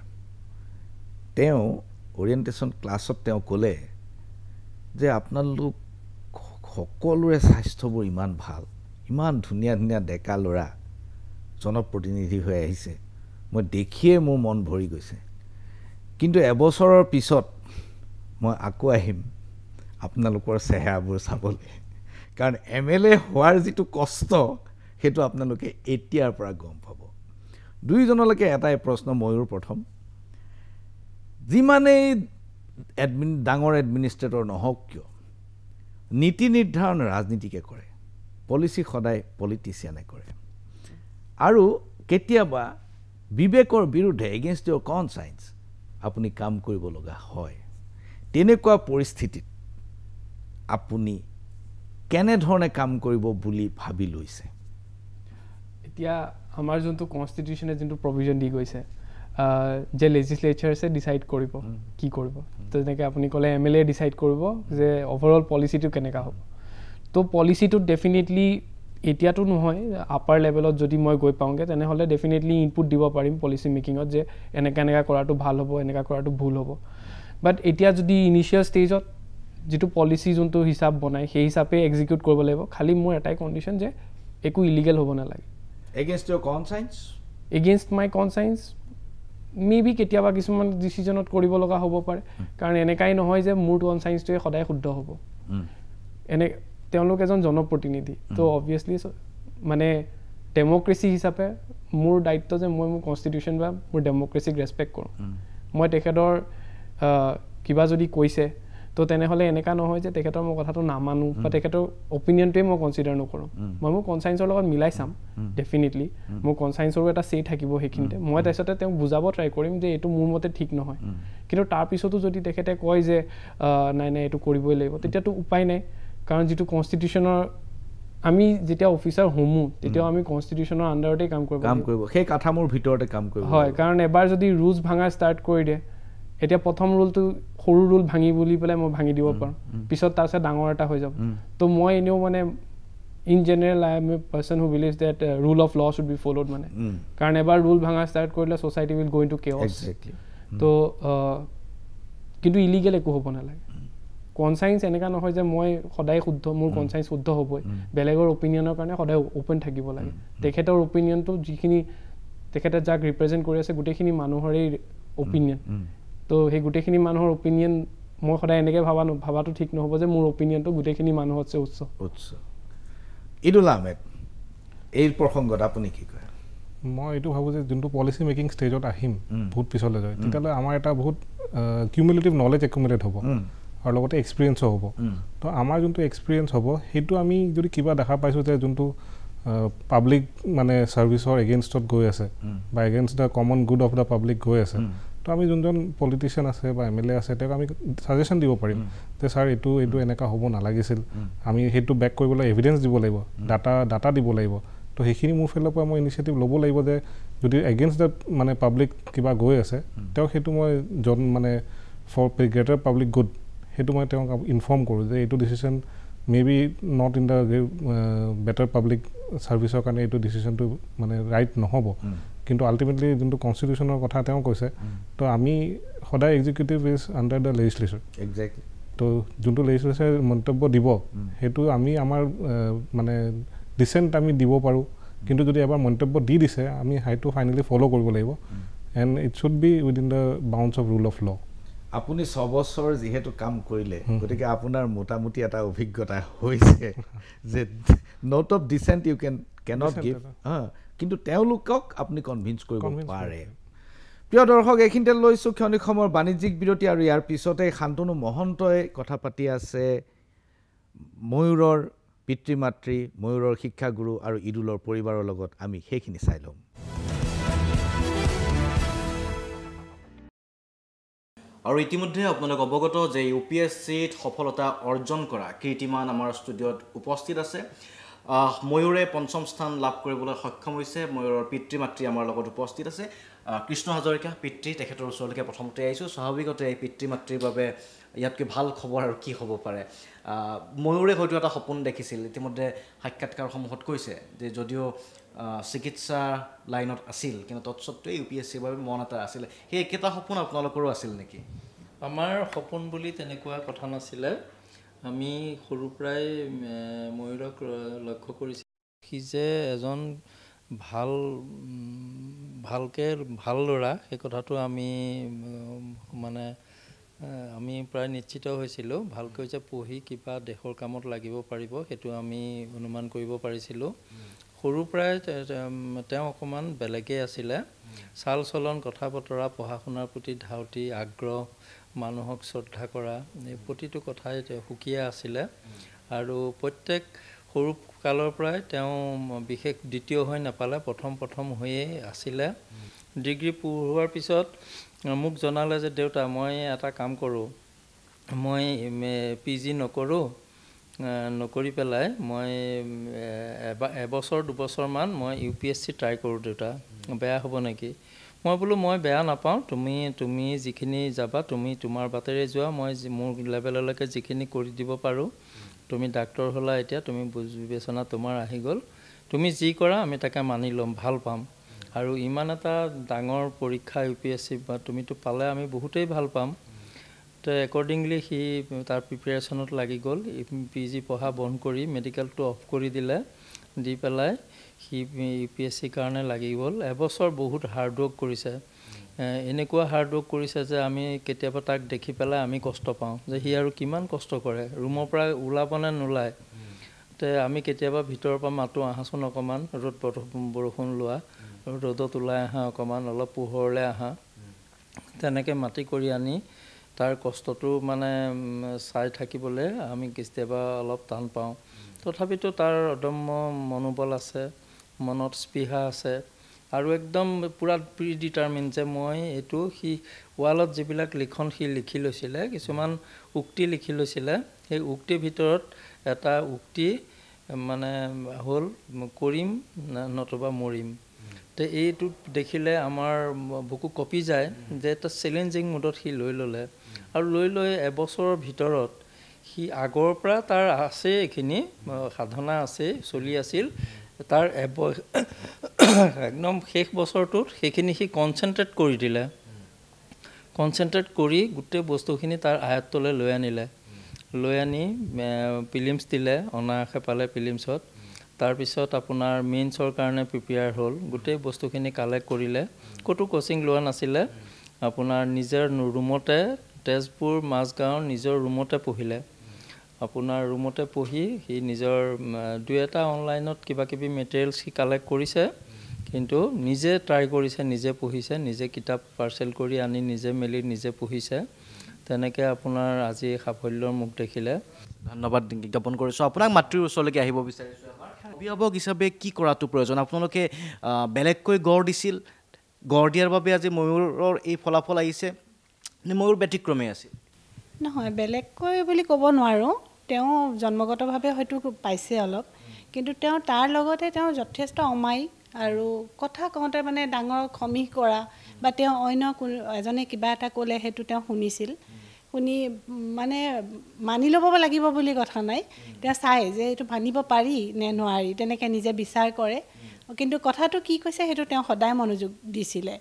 তেওঁ অৰিয়েণ্টেশ্যন ক্লাছত তেওঁ ক'লে যে আপোনালোক সকলোৰে স্বাস্থ্যবোৰ ইমান ভাল ইমান ধুনীয়া ধুনীয়া ডেকা ল'ৰা জনপ্ৰতিনিধি হৈ আহিছে মই দেখিয়ে মোৰ মন ভৰি গৈছে কিন্তু এবছৰৰ পিছত মই আকৌ আহিম আপোনালোকৰ চেহেৰাবোৰ চাবলৈ কাৰণ MLA হোৱাৰ যিটো কষ্ট সেইটো আপোনালোকে এতিয়াৰ পৰা গম পাব দুইজনলৈকে এটাই প্ৰশ্ন ময়ূৰ প্ৰথম যিমানেই ডাঙৰ এডমিনিষ্ট্ৰেটৰ নহওক কিয় নীতি নিৰ্ধাৰণ ৰাজনীতিকে কৰে পলিচি সদায় পলিটিচিয়ানে কৰে আৰু কেতিয়াবা বিবেকৰ বিৰুদ্ধে এগেইনষ্ট ইয়ৰ কনসায়েন্স আপুনি কাম কৰিব লগা হয় তেনেকুৱা পৰিস্থিতিত আপুনি কেনেধৰণে কাম কৰিব বুলি ভাবি লৈছে এতিয়া আমাৰ যোনটো কনষ্টিটিউশ্যনে যোনটো প্ৰভিজন দি গৈছে যে লেজিসলেচাৰছে ডিসাইড কৰিব কি কৰিব তো যেনেকৈ আপুনি ক'লে MLA ডিসাইড কৰিব যে ওভাৰঅল পলিচিটো কেনেকুৱা হ'ব তো পলিচিটো ডেফিনেটলি এতিয়াতো নহয় আপাৰ লেভেলত যদি মই গৈ পাওঁগৈ তেনেহ'লে ডেফিনেটলি ইনপুট দিব পাৰিম পলিচি মেকিঙত যে এনেকুৱা কৰাটো ভাল হ'ব এনেকুৱা কৰাটো ভুল হ'ব বাট এতিয়া যদি ইনিচিয়েল ষ্টেজত যিটো পলিচি যোনটো হিচাপ বনায় সেই হিচাপে এক্সিকিউট কৰিব লাগিব খালি মোৰ এটাই কণ্ডিশ্যন যে একো ইলিগেল হ'ব নালাগে এগেইনষ্ট ইয়ৰ কনসায়েন্স এগেইনষ্ট মাই কনসায়েন্স মেবি কেতিয়াবা কিছুমান ডিচিজনত কৰিব লগা হ'ব পাৰে কাৰণ এনেকাই নহয় যে মোৰ কনসায়েন্সটোৱে সদায় শুদ্ধ হ'ব এনে তেওঁলোক এজন জনপ্ৰতিনিধি তো অবভিয়াছলি মানে ডেমক্ৰেচি হিচাপে মোৰ দায়িত্ব যে মই মোৰ কনষ্টিটিউশ্যন বা মোৰ ডেমক্ৰেচিক ৰেচপেক্ট কৰোঁ মই তেখেতৰ কিবা যদি কৈছে তো তেনেহ'লে এনেকুৱা নহয় যে তেখেতৰ মই কথাটো নামানো বা তেখেতৰ অপিনিয়নটোৱে মই কনচিডাৰ নকৰোঁ মই মোৰ কনসায়েন্সৰ লগত মিলাই চাম ডেফিনেটলি মোৰ কনসায়েন্সৰো এটা চে থাকিব সেইখিনিতে মই তাৰপিছতে তেওঁক বুজাব ট্ৰাই কৰিম যে এইটো মোৰ মতে ঠিক নহয় কিন্তু তাৰপিছতো যদি তেখেতে কয় যে নাই নাই এইটো কৰিবই লাগিব তেতিয়াতো উপায় নাই কাৰণ যিটো কনষ্টিটিউশ্যনৰ আমি যেতিয়া অফিচাৰ হমো তেতিয়াও আমি কনষ্টিটিউশ্যনৰ আণ্ডাৰতে কাম কৰিব সেই কাঠামোৰ ভিতৰতে কাম কৰিব হয় কাৰণ এবাৰ যদি ৰুলছ ভাঙা ষ্টাৰ্ট কৰি দিয়ে এতিয়া প্ৰথম ৰুলটো সৰু ৰুল ভাঙি বুলি পেলাই মই ভাঙি দিব পাৰোঁ পিছত তাৰপিছত ডাঙৰ এটা হৈ যাব তো মই এনেও মানে in general I am a person who believes that rule of law should be followed মানে কাৰণ এবাৰ ৰুল ভাঙা ষ্টাৰ্ট কৰিলে society will go into chaos তো কিন্তু ইলিগেল একো হ'ব নালাগে কনসায়েন্স এনেকুৱা নহয় যে মই সদায় শুদ্ধ মোৰ কনসায়েন্স শুদ্ধ হ'বই বেলেগৰ অপিনিয়নৰ কাৰণে সদায় অ'পেন থাকিব লাগে তেখেতৰ অপিনিয়নটো যিখিনি তেখেতে যাক ৰিপ্ৰেজেণ্ট কৰি আছে গোটেইখিনি মানুহৰেই অপিনিয়ন তো সেই গোটেইখিনি মানুহৰ অপিনিয়ন মই সদায় এনেকৈ ভাবাটো ঠিক নহ'ব যে মোৰ অপিনিয়নটো গোটেইখিনি মানুহতছে উচ্চ ঈদুল আহমেদ এই প্ৰসংগত আপুনি কি কয় মই এইটো ভাবোঁ যে যোনটো পলিচি মেকিং ষ্টেজত আহিম বহুত পিছলৈ যায় তেতিয়াহ'লে আমাৰ এটা বহুত কিউমুলেটিভ নলেজ একুমুলেট হ'ব আৰু লগতে এক্সপিৰিয়েঞ্চো হ'ব তো আমাৰ যোনটো এক্সপিৰিয়েঞ্চ হ'ব সেইটো আমি যদি কিবা দেখা পাইছোঁ যে যোনটো পাব্লিক মানে ছাৰ্ভিচৰ এগেইনষ্টত গৈ আছে বা against the common good of the public গৈ আছে তো আমি যোনজন পলিটিচিয়ান আছে বা MLA আছে তেওঁক আমি ছাজেশ্যন দিব পাৰিম যে ছাৰ এইটো এনেকুৱা হ'ব নালাগিছিল আমি সেইটো বেক কৰিবলৈ এভিডেঞ্চ দিব লাগিব ডাটা দিব লাগিব তো সেইখিনি মোৰ ফালৰ পৰা মই ইনিচিয়েটিভ ল'ব লাগিব যে যদি এগেইনষ্ট দ্য মানে পাব্লিক কিবা গৈ আছে তেওঁক সেইটো মই মানে ফৰ গ্ৰেটাৰ পাব্লিক গুড সেইটো মই তেওঁক ইনফৰ্ম কৰোঁ যে এইটো decision may be not in the better public ছাৰ্ভিচৰ কাৰণে এইটো ডিচিশ্যনটো মানে ৰাইট নহ'ব কিন্তু আল্টিমেটলি যোনটো কনষ্টিটিউশ্যনৰ কথা তেওঁ কৈছে তো আমি সদায় executive is under the legislature exactly তো যোনটো লেজিছলেচাৰে মন্তব্য দিব সেইটো আমি আমাৰ মানে ডিচেণ্ট আমি দিব পাৰোঁ কিন্তু যদি এবাৰ মন্তব্য দি দিছে আমি সেইটো ফাইনেলি ফ'ল' কৰিব লাগিব and it should be within the bounds of rule of law আপুনি 6 বছৰ যিহেতু কাম কৰিলে গতিকে আপোনাৰ মোটামুটি এটা অভিজ্ঞতা হৈছে যে note of dissent you cannot give কিন্তু তেওঁলোকক আপুনি কনভিন্স কৰিব পাৰে প্ৰিয় দৰ্শক এইখিনিতে লৈছোঁ ক্ষণিক সময়ৰ বাণিজ্যিক বিৰতি আৰু ইয়াৰ পিছতে শান্তনু মহন্তই কথা পাতি আছে ময়ূৰৰ পিতৃ মাতৃ ময়ূৰৰ শিক্ষাগুৰু আৰু ঈদুলৰ পৰিবাৰৰ লগত আমি সেইখিনি চাই ল'ম আৰু ইতিমধ্যে আপোনালোক অৱগত যে UPSCত সফলতা অৰ্জন কৰা কীৰ্তিমান আমাৰ ষ্টুডিঅ'ত উপস্থিত আছে ময়ূৰে ৫ম স্থান লাভ কৰিবলৈ সক্ষম হৈছে ময়ূৰৰ পিতৃ মাতৃ আমাৰ লগত উপস্থিত আছে কৃষ্ণ হাজৰিকা পিতৃ তেখেতৰ ওচৰলৈকে প্ৰথমতে আহিছোঁ স্বাভাৱিকতে এই পিতৃ মাতৃৰ বাবে ইয়াতকৈ ভাল খবৰ আৰু কি হ'ব পাৰে ময়ূৰে হয়তো এটা সপোন দেখিছিল ইতিমধ্যে সাক্ষাৎকাৰসমূহত কৈছে যে যদিও চিকিৎসা লাইনত আছিল কিন্তু তৎসত্ত্বেও UPSCৰ বাবে মন এটা আছিল সেই একেটা সপোন আপোনালোকৰো আছিল নেকি আমাৰ সপোন বুলি তেনেকুৱা কথা নাছিলে আমি সৰুৰ পৰাই ময়ূৰক লক্ষ্য কৰিছিলোঁ সি যে এজন ভাল ল'ৰা সেই কথাটো আমি মানে আমি প্ৰায় নিশ্চিত হৈছিলোঁ। ভালকৈ যে পঢ়ি কিবা দেশৰ কামত লাগিব পাৰিব সেইটো আমি অনুমান কৰিব পাৰিছিলোঁ। সৰুৰ পৰাই তেওঁ অকণমান বেলেগেই আছিলে। চাল চলন, কথা বতৰা, পঢ়া শুনাৰ প্ৰতি ধাউতি, আগ্ৰহ, মানুহক শ্ৰদ্ধা কৰা, এই প্ৰতিটো কথাই সুকীয়া আছিলে। আৰু প্ৰত্যেক সৰু কালৰ পৰাই তেওঁ বিশেষ দ্বিতীয় হৈ নাপালে, প্ৰথম হৈয়ে আছিলে। ডিগ্ৰী পঢ়োৱাৰ পিছত মোক জনালে যে দেউতা মই এটা কাম কৰোঁ, মই PG নকৰি পেলাই মই এবছৰ দুবছৰমান মই UPSC ট্ৰাই কৰোঁ দেউতা, বেয়া হ'ব নেকি? মই বোলো মই বেয়া নাপাওঁ, তুমি যিখিনি যাবা তুমি তোমাৰ বাটেৰে যোৱা, মই মোৰ লেভেললৈকে যিখিনি কৰি দিব পাৰোঁ। তুমি ডাক্তৰ হ'লা, এতিয়া তুমি বিবেচনা তোমাৰ আহি গ'ল, তুমি যি কৰা আমি তাকে মানি ল'ম, ভাল পাম। আৰু ইমান এটা ডাঙৰ পৰীক্ষা UPSC বা তুমিতো পালে আমি বহুতেই ভাল পাম। তো একৰ্ডিংলি সি তাৰ প্ৰিপেৰেশ্যনত লাগি গ'ল। PG পঢ়া বন্ধ কৰি মেডিকেলটো অফ কৰি দিলে, দি পেলাই সি UPSC কাৰণে লাগি গ'ল। এবছৰ বহুত হাৰ্ডৱৰ্ক কৰিছে, এনেকুৱা হাৰ্ডৱৰ্ক কৰিছে যে আমি কেতিয়াবা তাক দেখি পেলাই আমি কষ্ট পাওঁ যে সি আৰু কিমান কষ্ট কৰে, ৰুমৰ পৰা ওলাব নে নোলায়। তে আমি কেতিয়াবা ভিতৰৰ পৰা মাতোঁ, আহাচোন অকণমান, ৰ'দ বৰষুণ লোৱা, ৰ'দত ওলাই আহা, অকণমান অলপ পোহৰলৈ আহা। তেনেকৈ মাতি কৰি আনি তাৰ কষ্টটো মানে চাই থাকিবলৈ আমি কেতিয়াবা অলপ টান পাওঁ। তথাপিতো তাৰ অদম্য মনোবল আছে, মনত স্পৃহা আছে, আৰু একদম পূৰা প্ৰিডিটাৰমিন যে মই এইটো, সি ৱালত যিবিলাক লিখন সি লিখি লৈছিলে, কিছুমান উক্তি লিখি লৈছিলে, সেই উক্তিৰ ভিতৰত এটা উক্তি মানে হ'ল কৰিম নতুবা মৰিম। তো এইটো দেখিলে আমাৰ বুকু কঁপি যায় যে এটা চেলেঞ্জিং মুডত সি লৈ ল'লে। আৰু লৈ এবছৰৰ ভিতৰত সি আগৰ পৰা তাৰ আছে, এইখিনি সাধনা আছে, চলি আছিল। তাৰ একদম শেষ বছৰটোত সেইখিনি সি কনচেনট্ৰেট কৰি দিলে, কনচেনট্ৰেট কৰি গোটেই বস্তুখিনি তাৰ আয়ত্তলৈ লৈ আনিলে। লৈ আনি প্ৰিলিমছ দিলে, অনায়াসে পালে প্ৰিলিমছত। তাৰপিছত আপোনাৰ মেইনছৰ কাৰণে প্ৰিপেয়াৰ হ'ল, গোটেই বস্তুখিনি কালেক্ট কৰিলে, ক'তো কোচিং লোৱা নাছিলে। আপোনাৰ নিজৰ ৰুমতে, তেজপুৰ মাজগাঁৱৰ নিজৰ ৰুমতে পঢ়িলে। আপোনাৰ ৰুমতে পঢ়ি সি নিজৰ দুই এটা অনলাইনত কিবাকিবি মেটেৰিয়েলছ সি কালেক্ট কৰিছে, কিন্তু নিজে ট্ৰাই কৰিছে, নিজে পঢ়িছে, নিজে কিতাপ পাৰ্চেল কৰি আনি নিজে মেলি নিজে পঢ়িছে। তেনেকৈ আপোনাৰ আজি সাফল্যৰ মুখ দেখিলে। ধন্যবাদ জ্ঞাপন কৰিছোঁ। আপোনাক মাতৃৰ ওচৰলৈকে আহিব বিচাৰিছোঁ। অভিভাৱক হিচাপে কি কৰাটো প্ৰয়োজন? আপোনালোকে বেলেগকৈ গঢ় দিছিল, গঢ় দিয়াৰ বাবে আজি ময়ূৰৰ এই ফলাফল আহিছে নে ময়ূৰ ব্যতিক্ৰমী আছিল? নহয়, বেলেগকৈ বুলি ক'ব নোৱাৰোঁ। তেওঁ জন্মগতভাৱে হয়তো পাইছে অলপ, কিন্তু তেওঁ তাৰ লগতে তেওঁ যথেষ্ট অমায়িক, আৰু কথা কওঁতে মানে ডাঙৰক সমীহ কৰা, বা তেওঁ অন্য এজনে কিবা এটা ক'লে সেইটো তেওঁ শুনিছিল, শুনি মানে মানি ল'ব লাগিব বুলি কথা নাই, তেওঁ চাই যে এইটো মানিব পাৰি নে নোৱাৰি, তেনেকৈ নিজে বিচাৰ কৰে। কিন্তু কথাটো কি কৈছে সেইটো তেওঁ সদায় মনোযোগ দিছিলে,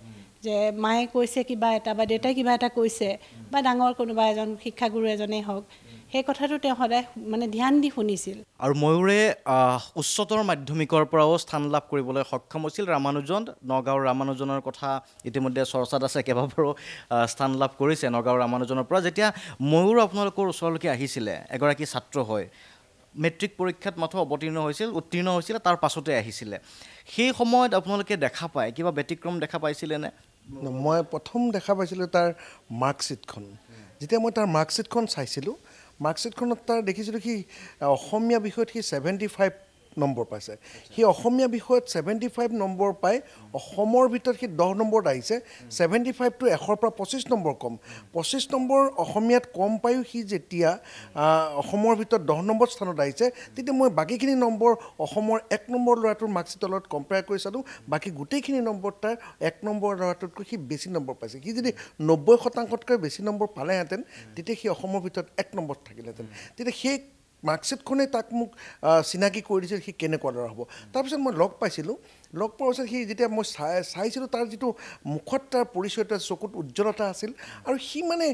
যে মায়ে কৈছে কিবা এটা, বা দেউতাই কিবা এটা কৈছে, বা ডাঙৰ কোনোবা এজন শিক্ষাগুৰু এজনেই হওক, সেই কথাটো তেওঁ সদায় মানে ধ্যান দি শুনিছিল। আৰু ময়ূৰে উচ্চতৰ মাধ্যমিকৰ পৰাও স্থান লাভ কৰিবলৈ সক্ষম হৈছিল। ৰামানুজন, নগাঁৱৰ ৰামানুজনৰ কথা ইতিমধ্যে চৰ্চাত আছে, কেইবাবাৰো স্থান লাভ কৰিছে নগাঁৱৰ ৰামানুজনৰ পৰা। যেতিয়া ময়ূৰ আপোনালোকৰ ওচৰলৈকে আহিছিলে এগৰাকী ছাত্ৰ হয়, মেট্ৰিক পৰীক্ষাত মাথো উত্তীৰ্ণ হৈছিলে, তাৰ পাছতে আহিছিলে, সেই সময়ত আপোনালোকে দেখা পায় কিবা ব্যতিক্ৰম দেখা পাইছিলেনে? মই প্ৰথম দেখা পাইছিলোঁ তাৰ মাৰ্কশ্বিটখন। যেতিয়া মই তাৰ মাৰ্কশ্বিটখন চাইছিলোঁ, মাৰ্কশ্বিটখনত তাৰ দেখিছিলোঁ সি অসমীয়া বিষয়ত সি 75 নম্বৰ পাইছে। সি অসমীয়া বিষয়ত 75 নম্বৰ পাই অসমৰ ভিতৰত সি 10 নম্বৰত আহিছে। 75টো 100ৰ পৰা 25 নম্বৰ কম। 25 নম্বৰ অসমীয়াত কম পায়ো সি যেতিয়া অসমৰ ভিতৰত 10 নম্বৰ স্থানত আহিছে, তেতিয়া মই বাকীখিনি নম্বৰ অসমৰ 1 নম্বৰ ল'ৰাটোৰ মাৰ্কশ্বিটৰ লগত কম্পেয়াৰ কৰি চালোঁ, বাকী গোটেইখিনি নম্বৰ তাৰ 1 নম্বৰ ল'ৰাটোতকৈ সি বেছি নম্বৰ পাইছে। সি যদি 90% বেছি নম্বৰ পালেহেঁতেন, তেতিয়া সি অসমৰ ভিতৰত 1 নম্বৰত থাকিলেহেঁতেন। তেতিয়া সেই মাৰ্কশ্বিটখনে তাক মোক চিনাকি কৰি দিছিল সি কেনেকুৱা ধৰণৰ হ'ব তাৰপিছত মই লগ পাইছিলোঁ লগ পোৱাৰ পিছত সি যেতিয়া মই চাইছিলোঁ তাৰ যিটো মুখত তাৰ পৰিচয় এটা চকুত উজ্জ্বলতা আছিল আৰু সি মানে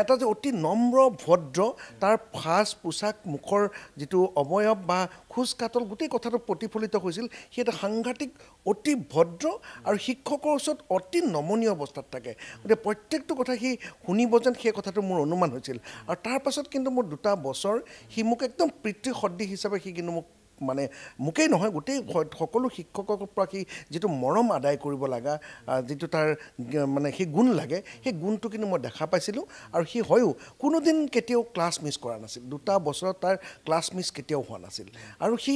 এটা যে অতি নম্ৰ ভদ্ৰ তাৰ সাজ পোছাক মুখৰ যিটো অৱয়ব বা খোজ কাটল গোটেই কথাটো প্ৰতিফলিত হৈছিল সি এটা সাংঘাতিক অতি ভদ্ৰ আৰু শিক্ষকৰ ওচৰত অতি নমনীয় অৱস্থাত থাকে গতিকে প্ৰত্যেকটো কথা সি শুনিব যেন সেই কথাটো মোৰ অনুমান হৈছিল আৰু তাৰ পাছত কিন্তু মোৰ 2 বছৰ সি মোক একদম পিতৃ সদৃশ হিচাপে সি কিন্তু মোক মানে মোকেই নহয় গোটেই সকলো শিক্ষকৰ পৰা সি যিটো মৰম আদায় কৰিব লগা যিটো তাৰ মানে সেই গুণ লাগে সেই গুণটো কিন্তু মই দেখা পাইছিলোঁ আৰু সি হয়ও কোনোদিন কেতিয়াও ক্লাছ মিছ কৰা নাছিল 2 বছৰত তাৰ ক্লাছ মিছ কেতিয়াও হোৱা নাছিল আৰু সি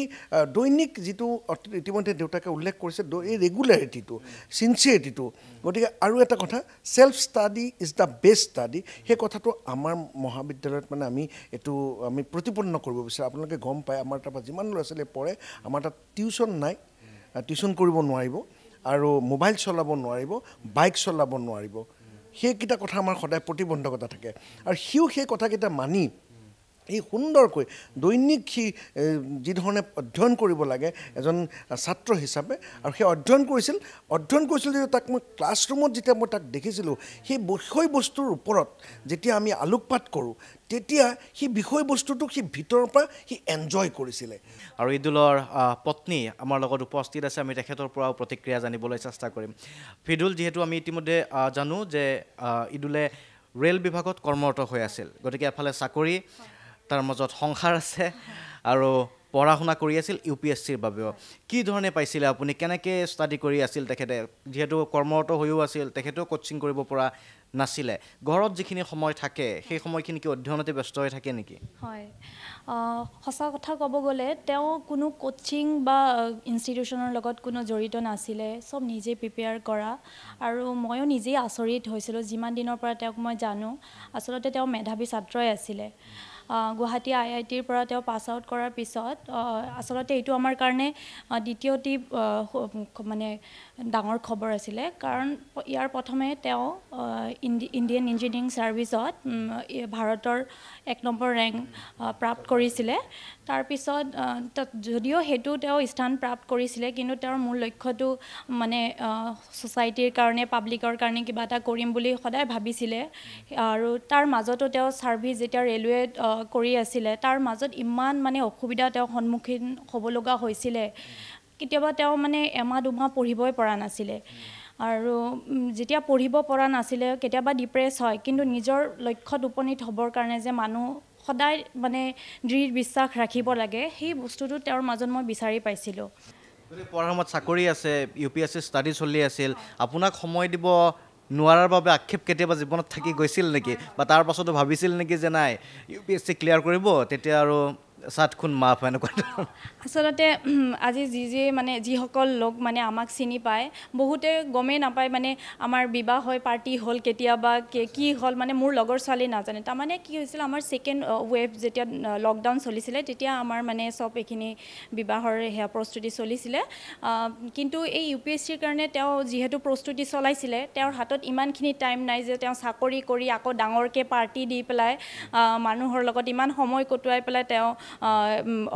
দৈনিক যিটো ইতিমধ্যে দেউতাকে উল্লেখ কৰিছে এই ৰেগুলাৰিটিটো চিনচিয়াৰিটিটো গতিকে আৰু এটা কথা self study is the best study সেই কথাটো আমাৰ মহাবিদ্যালয়ত মানে আমি প্ৰতিপন্ন কৰিব বিচাৰোঁ আপোনালোকে গম পায় আমাৰ তাৰপৰা যিমান ল'ৰা ছোৱালী পঢ়ে আমাৰ তাত টিউশ্যন নাই টিউশ্যন কৰিব নোৱাৰিব আৰু মোবাইল চলাব নোৱাৰিব বাইক চলাব নোৱাৰিব সেইকেইটা কথা আমাৰ সদায় প্ৰতিবন্ধকতা থাকে আৰু সিও সেই কথাকেইটা মানি এই সুন্দৰকৈ দৈনিক সি যিধৰণে অধ্যয়ন কৰিব লাগে এজন ছাত্ৰ হিচাপে আৰু সেই অধ্যয়ন কৰিছিল যে তাক মই ক্লাছৰুমত যেতিয়া মই তাক দেখিছিলোঁ সেই বিষয়বস্তুৰ ওপৰত যেতিয়া আমি আলোকপাত কৰোঁ তেতিয়া সেই বিষয়বস্তুটোক সি ভিতৰৰ পৰা সি এনজয় কৰিছিলে আৰু ইদুলৰ পত্নী আমাৰ লগত উপস্থিত আছে আমি তেখেতৰ পৰাও প্ৰতিক্ৰিয়া জানিবলৈ চেষ্টা কৰিম ফিদুল যিহেতু আমি ইতিমধ্যে জানো যে ইদুলে ৰেল বিভাগত কৰ্মৰত হৈ আছিল গতিকে এফালে চাকৰি তাৰ মাজত সংসাৰ আছে আৰু পঢ়া শুনা কৰি আছিল UPSCৰ বাবেও কি ধৰণে পাইছিলে আপুনি কেনেকৈ ষ্টাডি কৰি আছিল তেখেতে যিহেতু কৰ্মৰত হৈও আছিল তেখেতেও কোচিং কৰিব পৰা নাছিলে ঘৰত যিখিনি সময় থাকে সেই সময়খিনি কি অধ্যয়নতে ব্যস্ত হৈ থাকে নেকি হয় সঁচা কথা ক'ব গ'লে তেওঁ কোনো কোচিং বা ইনষ্টিটিউশ্যনৰ লগত কোনো জড়িত নাছিলে সব নিজে প্ৰিপেয়াৰ কৰা আৰু ময়ো নিজেই আচৰিত হৈছিলোঁ যিমান দিনৰ পৰা তেওঁক মই জানো আচলতে তেওঁ মেধাৱী ছাত্ৰই আছিলে গুৱাহাটী IITৰ পৰা তেওঁ পাছ আউট কৰাৰ পিছত আচলতে এইটো আমাৰ কাৰণে দ্বিতীয়টি মানে ডাঙৰ খবৰ আছিলে কাৰণ ইয়াৰ প্ৰথমে তেওঁ ইণ্ডিয়ান ইঞ্জিনিয়াৰিং ছাৰ্ভিচত ভাৰতৰ 1 নম্বৰ ৰেংক প্ৰাপ্ত কৰিছিলে তাৰপিছত যদিও সেইটো তেওঁ স্থান প্ৰাপ্ত কৰিছিলে কিন্তু তেওঁৰ মূল লক্ষ্যটো মানে ছ'চাইটিৰ কাৰণে পাব্লিকৰ কাৰণে কিবা এটা কৰিম বুলি সদায় ভাবিছিলে আৰু তাৰ মাজতো তেওঁ ছাৰ্ভিচ যেতিয়া ৰেলৱেত কৰি আছিলে তাৰ মাজত ইমান মানে অসুবিধা তেওঁ সন্মুখীন হ'ব লগা হৈছিলে কেতিয়াবা তেওঁ মানে এমাহ দুমাহ পঢ়িবই পৰা নাছিলে আৰু যেতিয়া পঢ়িব পৰা নাছিলে কেতিয়াবা ডিপ্ৰেছ হয় কিন্তু নিজৰ লক্ষ্যত উপনীত হ'বৰ কাৰণে যে মানুহ সদায় মানে দৃঢ় বিশ্বাস ৰাখিব লাগে সেই বস্তুটো তেওঁৰ মাজত মই বিচাৰি পাইছিলোঁ পঢ়াৰ সময়ত চাকৰি আছে UPSC ষ্টাডি চলি আছিল আপোনাক সময় দিব নোৱাৰাৰ বাবে আক্ষেপ কেতিয়াবা জীৱনত থাকি গৈছিল নেকি বা তাৰ পাছতো ভাবিছিল নেকি যে নাই UPSC ক্লিয়াৰ কৰিব তেতিয়া আৰু সাতখুন মাফ এনেকুৱা আচলতে আজি মানে যিসকল লোক মানে আমাক চিনি পায় বহুতে গমেই নাপায় মানে আমাৰ বিবাহ হয় পাৰ্টি হ'ল কেতিয়াবা কি হ'ল মানে মোৰ লগৰ ছোৱালী নাজানে তাৰমানে কি হৈছিল আমাৰ ছেকেণ্ড ৱেভ যেতিয়া লকডাউন চলিছিলে তেতিয়া আমাৰ মানে সব এইখিনি বিবাহৰ সেয়া প্ৰস্তুতি চলিছিলে কিন্তু এই UPSCৰ কাৰণে তেওঁ যিহেতু প্ৰস্তুতি চলাইছিলে তেওঁৰ হাতত ইমানখিনি টাইম নাই যে তেওঁ চাকৰি কৰি আকৌ ডাঙৰকৈ পাৰ্টি দি পেলাই মানুহৰ লগত ইমান সময় কটোৱাই পেলাই তেওঁ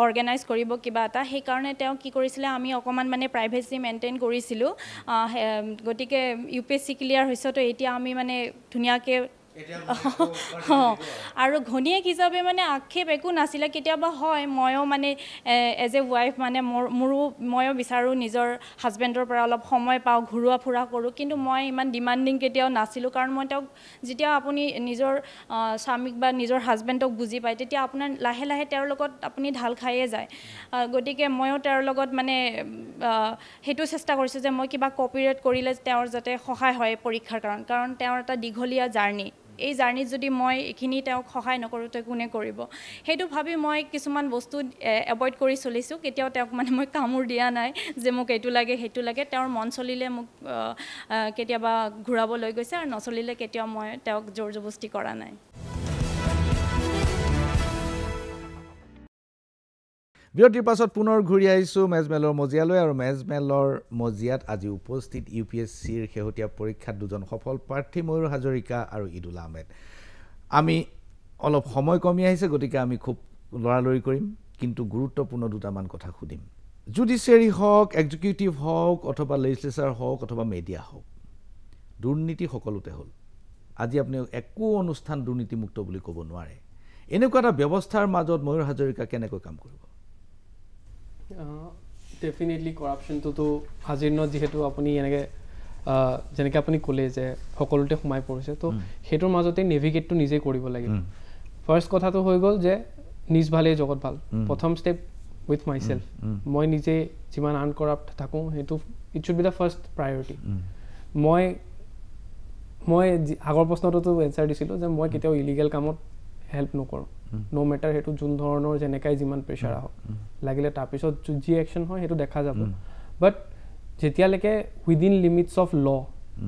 অৰ্গেনাইজ কৰিব কিবা এটা সেইকাৰণে তেওঁ কি কৰিছিলে আমি অকণমান মানে প্ৰাইভেচি মেইনটেইন কৰিছিলোঁ গতিকে UPSC ক্লিয়াৰ হৈছে তো এতিয়া আমি মানে ধুনীয়াকৈ আৰু ঘনীয়েক হিচাপে মানে আক্ষেপ একো নাছিলে কেতিয়াবা হয় ময়ো মানে এজ এ ৱাইফ মানে ময়ো বিচাৰোঁ নিজৰ হাজবেণ্ডৰ পৰা অলপ সময় পাওঁ ঘূৰোৱা ফুৰা কৰোঁ কিন্তু মই ইমান ডিমাণ্ডিং কেতিয়াও নাছিলোঁ কাৰণ মই তেওঁক যেতিয়া আপুনি নিজৰ স্বামীক বা নিজৰ হাজবেণ্ডক বুজি পায় তেতিয়া আপোনাৰ লাহে লাহে তেওঁৰ লগত আপুনি ঢাল খায়ে যায় গতিকে ময়ো তেওঁৰ লগত মানে সেইটো চেষ্টা কৰিছোঁ যে মই কিবা কপিৰেট কৰিলে তেওঁৰ যাতে সহায় হয় পৰীক্ষাৰ কাৰণ তেওঁৰ এটা দীঘলীয়া জাৰ্ণি এই জাৰ্ণিত যদি মই এইখিনি তেওঁক সহায় নকৰোঁ তো কোনে কৰিব সেইটো ভাবি মই কিছুমান বস্তু এভইড কৰি চলিছোঁ কেতিয়াও তেওঁক মানে মই কামোৰ দিয়া নাই যে মোক এইটো লাগে সেইটো লাগে তেওঁৰ মন চলিলে মোক কেতিয়াবা ঘূৰাব লৈ গৈছে আৰু নচলিলে কেতিয়াও মই তেওঁক জোৰ জবস্তি কৰা নাই বিৰতিৰ পাছত পুনৰ ঘূৰি আহিছোঁ মেজমেলৰ মজিয়ালৈ আৰু মেজমেলৰ মজিয়াত আজি উপস্থিত UPSCৰ শেহতীয়া পৰীক্ষাত দুজন সফল প্ৰাৰ্থী ময়ূৰ হাজৰিকা আৰু ইদুল আহমেদ আমি অলপ সময় কমি আহিছে গতিকে আমি খুব লৰালৰি কৰিম কিন্তু গুৰুত্বপূৰ্ণ দুটামান কথা সুধিম জুডিচিয়াৰী হওক এক্সিকিউটিভ হওক অথবা লেজিসলেচাৰ হওক অথবা মিডিয়া হওক দুৰ্নীতি সকলোতে হ'ল আজি আপুনি একো অনুষ্ঠান দুৰ্নীতিমুক্ত বুলি ক'ব নোৱাৰে এনেকুৱা এটা ব্যৱস্থাৰ মাজত ময়ূৰ হাজৰিকা কেনেকৈ কাম কৰিব ডেফিনেটলি কৰাপশ্যনটোতো আজিৰ দিনত যিহেতু আপুনি এনেকৈ যেনেকৈ আপুনি ক'লে যে সকলোতে সোমাই পৰিছে তো সেইটোৰ মাজতে নেভিগেটটো নিজে কৰিব লাগিব ফাৰ্ষ্ট কথাটো হৈ গ'ল যে নিজ ভালেই জগত ভাল প্ৰথম ষ্টেপ উইথ মাই চেল্ফ মই নিজে যিমান আনকৰাপ্ট থাকোঁ সেইটো it should be the first priority মই আগৰ প্ৰশ্নটোতো এনচাৰ দিছিলোঁ যে মই কেতিয়াও ইলিগেল কামত হেল্প নকৰোঁ ন' মেটাৰ সেইটো যোন ধৰণৰ যেনেকাই যিমান প্ৰেছাৰ আহক লাগিলে তাৰপিছত যি একশ্যন হয় সেইটো দেখা যাব বাট যেতিয়ালৈকে উইদিন লিমিটছ অফ ল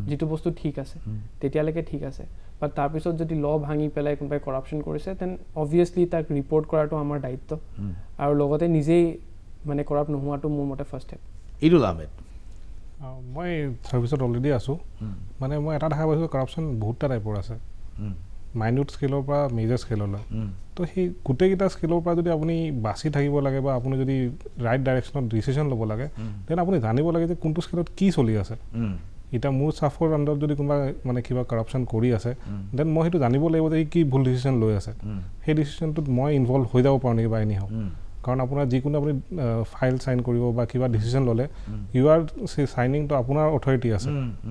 যিটো বস্তু ঠিক আছে তেতিয়ালৈকে ঠিক আছে বাট তাৰপিছত যদি ল ভাঙি পেলাই কোনোবাই কৰাপশ্যন কৰিছে দেন অবভিয়াছলি তাক ৰিপৰ্ট কৰাটো আমাৰ দায়িত্ব আৰু লগতে নিজেই মানে কৰাপ্ট নোহোৱাটো মোৰ মতে ফাৰ্ষ্ট ষ্টেপ ইদুল আহমেদ মই ছাৰ্ভিচত অলৰেডি আছোঁ মানে মই এটা দেখা পাইছোঁ কৰাপশ্যন বহুতটা টাইপৰ আছে মাইনিউট স্কেলৰ পৰা মেজৰ স্কেললৈ তো সেই গোটেইকেইটা স্কেলৰ পৰা যদি আপুনি বাচি থাকিব লাগে বা আপুনি যদি ৰাইট ডাইৰেকশ্যনত ডিচিশ্যন ল'ব লাগে দেন আপুনি জানিব লাগে যে কোনটো স্কেলত কি চলি আছে এতিয়া মোৰ ষ্টাফৰ আণ্ডাৰত যদি কোনোবা মানে কিবা কৰাপশ্যন কৰি আছে দেন মই সেইটো জানিব লাগিব যে কি ভুল ডিচিশ্যন লৈ আছে সেই ডিচিশ্যনটোত মই ইনভলভ হৈ যাব পাৰোঁ নেকি বা এনি হওক কাৰণ আপোনাৰ যিকোনো আপুনি ফাইল চাইন কৰিব বা কিবা ডিচিশ্যন ল'লে ইউ আৰ চাইনিংটো আপোনাৰ অথৰিটি আছে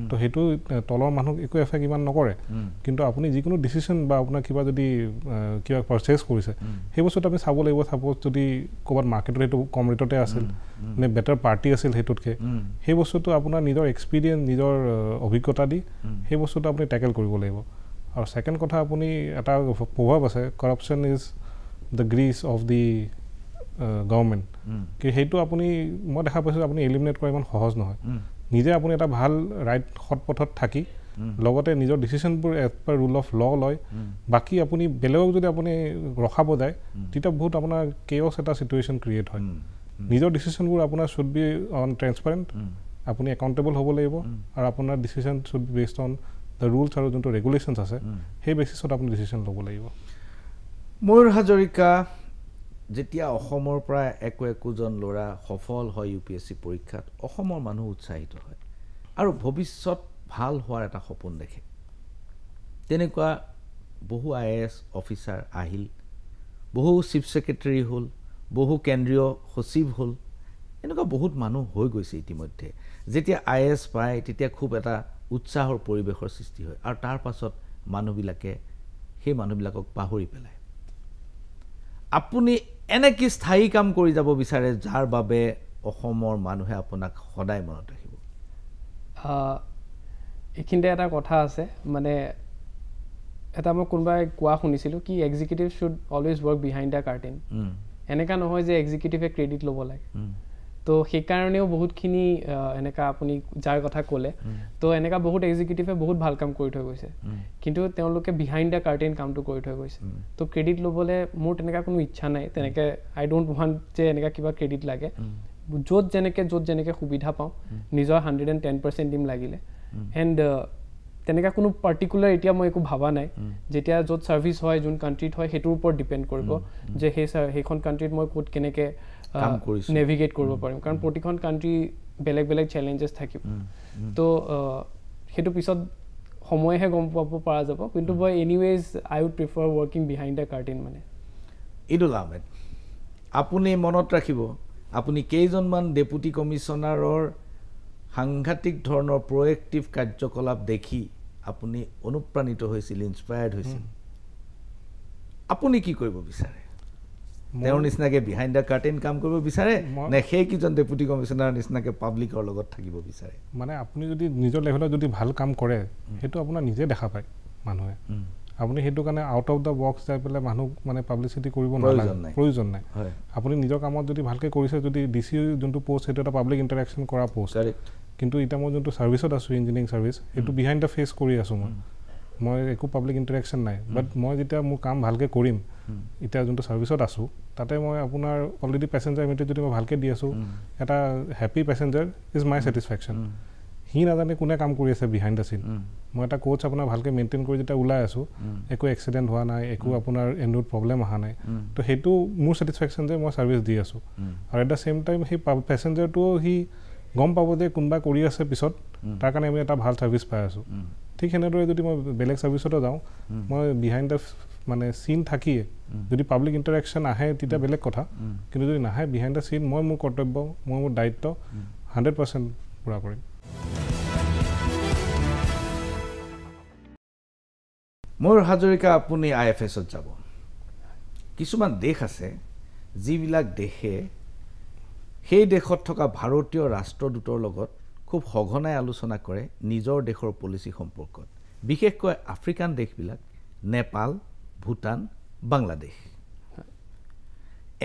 তো সেইটো তলৰ মানুহক একো এফেক্ট ইমান নকৰে কিন্তু আপুনি যিকোনো ডিচিশ্যন বা আপোনাৰ কিবা যদি কিবা পাৰ্চেছ কৰিছে সেই বস্তুটো আপুনি চাব লাগিব ছাপ'জ যদি ক'ৰবাত মাৰ্কেটত সেইটো কম ৰেটতে আছিল নে বেটাৰ পাৰ্টি আছিল সেইটোতকৈ সেই বস্তুটো আপোনাৰ নিজৰ এক্সপিৰিয়েঞ্চ নিজৰ অভিজ্ঞতা দি সেই বস্তুটো আপুনি টেকেল কৰিব লাগিব আৰু ছেকেণ্ড কথা আপুনি এটা প্ৰভাৱ আছে corruption is the Greece of the government কি সেইটো আপুনি মই দেখা পাইছোঁ আপুনি এলিমিনেট কৰা ইমান সহজ নহয় নিজে আপুনি এটা ভাল ৰাইট সৎ পথত থাকি লগতে নিজৰ ডিচিশ্যনবোৰ as per rule of law লয় বাকী আপুনি বেলেগক যদি আপুনি ৰখাব যায় তেতিয়া বহুত আপোনাৰ কেঅছ এটা চিটুৱেশ্যন ক্ৰিয়েট হয় নিজৰ ডিচিশ্যনবোৰ আপোনাৰ শ্বুড বি অন ট্ৰেন্সপাৰেণ্ট আপুনি একাউণ্টেবল হ'ব লাগিব আৰু আপোনাৰ decision should be based on the rules আৰু যোনটো ৰেগুলেশ্যনছ আছে সেই বেচিছত আপুনি ডিচিশ্যন ল'ব লাগিব ময়ূৰ হাজৰিকা যেতিয়া অসমৰ পৰা একোজন ল'ৰা সফল হয় UPSC পৰীক্ষাত অসমৰ মানুহ উৎসাহিত হয় আৰু ভৱিষ্যত ভাল হোৱাৰ এটা সপোন দেখে তেনেকুৱা বহু IAS অফিচাৰ আহিল বহু চিফ ছেক্ৰেটাৰী হ'ল বহু কেন্দ্ৰীয় সচিব হ'ল এনেকুৱা বহুত মানুহ হৈ গৈছে ইতিমধ্যে যেতিয়া IAS পায় তেতিয়া খুব এটা উৎসাহৰ পৰিৱেশৰ সৃষ্টি হয় আৰু তাৰ পাছত মানুহবিলাকে সেই মানুহবিলাকক পাহৰি পেলায় আপুনি এনে কি স্থায়ী কাম কৰি যাব বিচাৰে যাৰ বাবে অসমৰ মানুহে আপোনাক সদায় মনত ৰাখিব এইখিনিতে এটা কথা আছে মানে এটা মই কোনোবাই কোৱা শুনিছিলোঁ কি executive should always work behind the curtain এনেকুৱা নহয় যে এক্সিকিউটিভে ক্ৰেডিট ল'ব লাগে তো সেইকাৰণেও বহুতখিনি এনেকুৱা আপুনি যাৰ কথা ক'লে তো এনেকুৱা বহুত এক্সিকিউটিভে বহুত ভাল কাম কৰি থৈ গৈছে কিন্তু তেওঁলোকে বিহাইণ্ড দ্য কাৰ্টেইন কামটো কৰি থৈ গৈছে তো ক্ৰেডিট ল'বলৈ মোৰ তেনেকুৱা কোনো ইচ্ছা নাই তেনেকৈ আই ডোণ্ট ৱান্ট যে এনেকুৱা কিবা ক্ৰেডিট লাগে য'ত যেনেকৈ সুবিধা পাওঁ নিজৰ 110% দিম লাগিলে এণ্ড তেনেকুৱা কোনো পাৰ্টিকুলাৰ এতিয়া মই একো ভাবা নাই যেতিয়া য'ত ছাৰ্ভিচ হয় যোন কাণ্ট্ৰিত হয় সেইটোৰ ওপৰত ডিপেণ্ড কৰিব যে সেইখন কাণ্ট্ৰিত মই ক'ত কেনেকৈ নেভিগেট কৰিব পাৰিম কাৰণ প্ৰতিখন কাণ্ট্ৰি বেলেগ বেলেগ চেলেঞ্জেছ থাকিব তো সেইটো পিছত সময়েহে গম পাব পৰা যাব কিন্তু মই anyways I would prefer working behind the curtain মানে ইদুল আহমেদ আপুনি মনত ৰাখিব আপুনি কেইজনমান ডেপুটি কমিশ্যনাৰৰ সাংঘাতিক ধৰণৰ প্ৰয়েক্টিভ কাৰ্যকলাপ দেখি আপুনি অনুপ্ৰাণিত হৈছিল ইনস্পায়াৰ্ড হৈছিল আপুনি কি কৰিব বিচাৰে তেওঁৰ নিচিনাকৈ বিহাইণ্ড দ্য কাৰ্টেইন কাম কৰিব বিচাৰে নে সেইকেইজন ডেপুটি কমিশ্যনাৰ নিচিনাকৈ পাব্লিকৰ লগত থাকিব বিচাৰে মানে আপুনি যদি নিজৰ লেভেলত যদি ভাল কাম কৰে সেইটো আপোনাৰ নিজে দেখা পায় মানুহে আপুনি সেইটো কাৰণে আউট অফ দ্য বক্স যাই পেলাই মানুহ মানে পাব্লিচিটি কৰিব নালাগে প্ৰয়োজন নাই আপুনি নিজৰ কামত যদি ভালকৈ কৰিছে যদি DC যোনটো পষ্ট সেইটো এটা পাব্লিক ইণ্টাৰেকশ্যন কৰা পষ্ট কিন্তু এতিয়া মই যোনটো ছাৰ্ভিচত আছোঁ ইঞ্জিনিয়াৰিং ছাৰ্ভিচ সেইটো বিহাইণ্ড দ্য ফেচ কৰি আছোঁ মই একো পাব্লিক ইণ্টাৰেকশ্যন নাই বাট মই যেতিয়া মোৰ কাম ভালকৈ কৰিম এতিয়া যোনটো ছাৰ্ভিচত আছোঁ তাতে মই আপোনাৰ অলৰেডি পেচেঞ্জাৰ মিটিং যদি মই ভালকৈ দি আছোঁ এটা happy passenger is my satisfaction সি নাজানে কোনে কাম কৰি আছে বিহাইণ্ড দ্য চিন মই এটা কোচ আপোনাৰ ভালকৈ মেইনটেইন কৰি যেতিয়া ওলাই আছোঁ একো এক্সিডেণ্ট হোৱা নাই একো আপোনাৰ এণ্ডত প্ৰব্লেম অহা নাই তো সেইটো মোৰ ছেটিছফেকশ্যন যে মই ছাৰ্ভিচ দি আছোঁ আৰু এট দ্য ছেইম টাইম সেই পেচেঞ্জাৰটোও সি গম পাব যে কোনোবা কৰি আছে পিছত তাৰ কাৰণে আমি এটা ভাল ছাৰ্ভিচ পাই আছোঁ ঠিক সেনেদৰে যদি মই বেলেগ ছাৰ্ভিচতো যাওঁ মই বিহাইণ্ড দ্য মানে চিন থাকিয়ে যদি পাব্লিক ইণ্টাৰেকশ্যন আহে তেতিয়া বেলেগ কথা কিন্তু যদি নাহে বিহাইণ্ড দ্য চিন মই মোৰ কৰ্তব্য মই মোৰ দায়িত্ব 100% পূৰা কৰিম ময়ূৰ হাজৰিকা আপুনি IFSত যাব কিছুমান দেশ আছে যিবিলাক দেশে সেই দেশত থকা ভাৰতীয় ৰাষ্ট্ৰদূতৰ লগত খুব সঘনাই আলোচনা কৰে নিজৰ দেশৰ পলিচি সম্পৰ্কত বিশেষকৈ আফ্ৰিকান দেশবিলাক নেপাল ভূটান বাংলাদেশ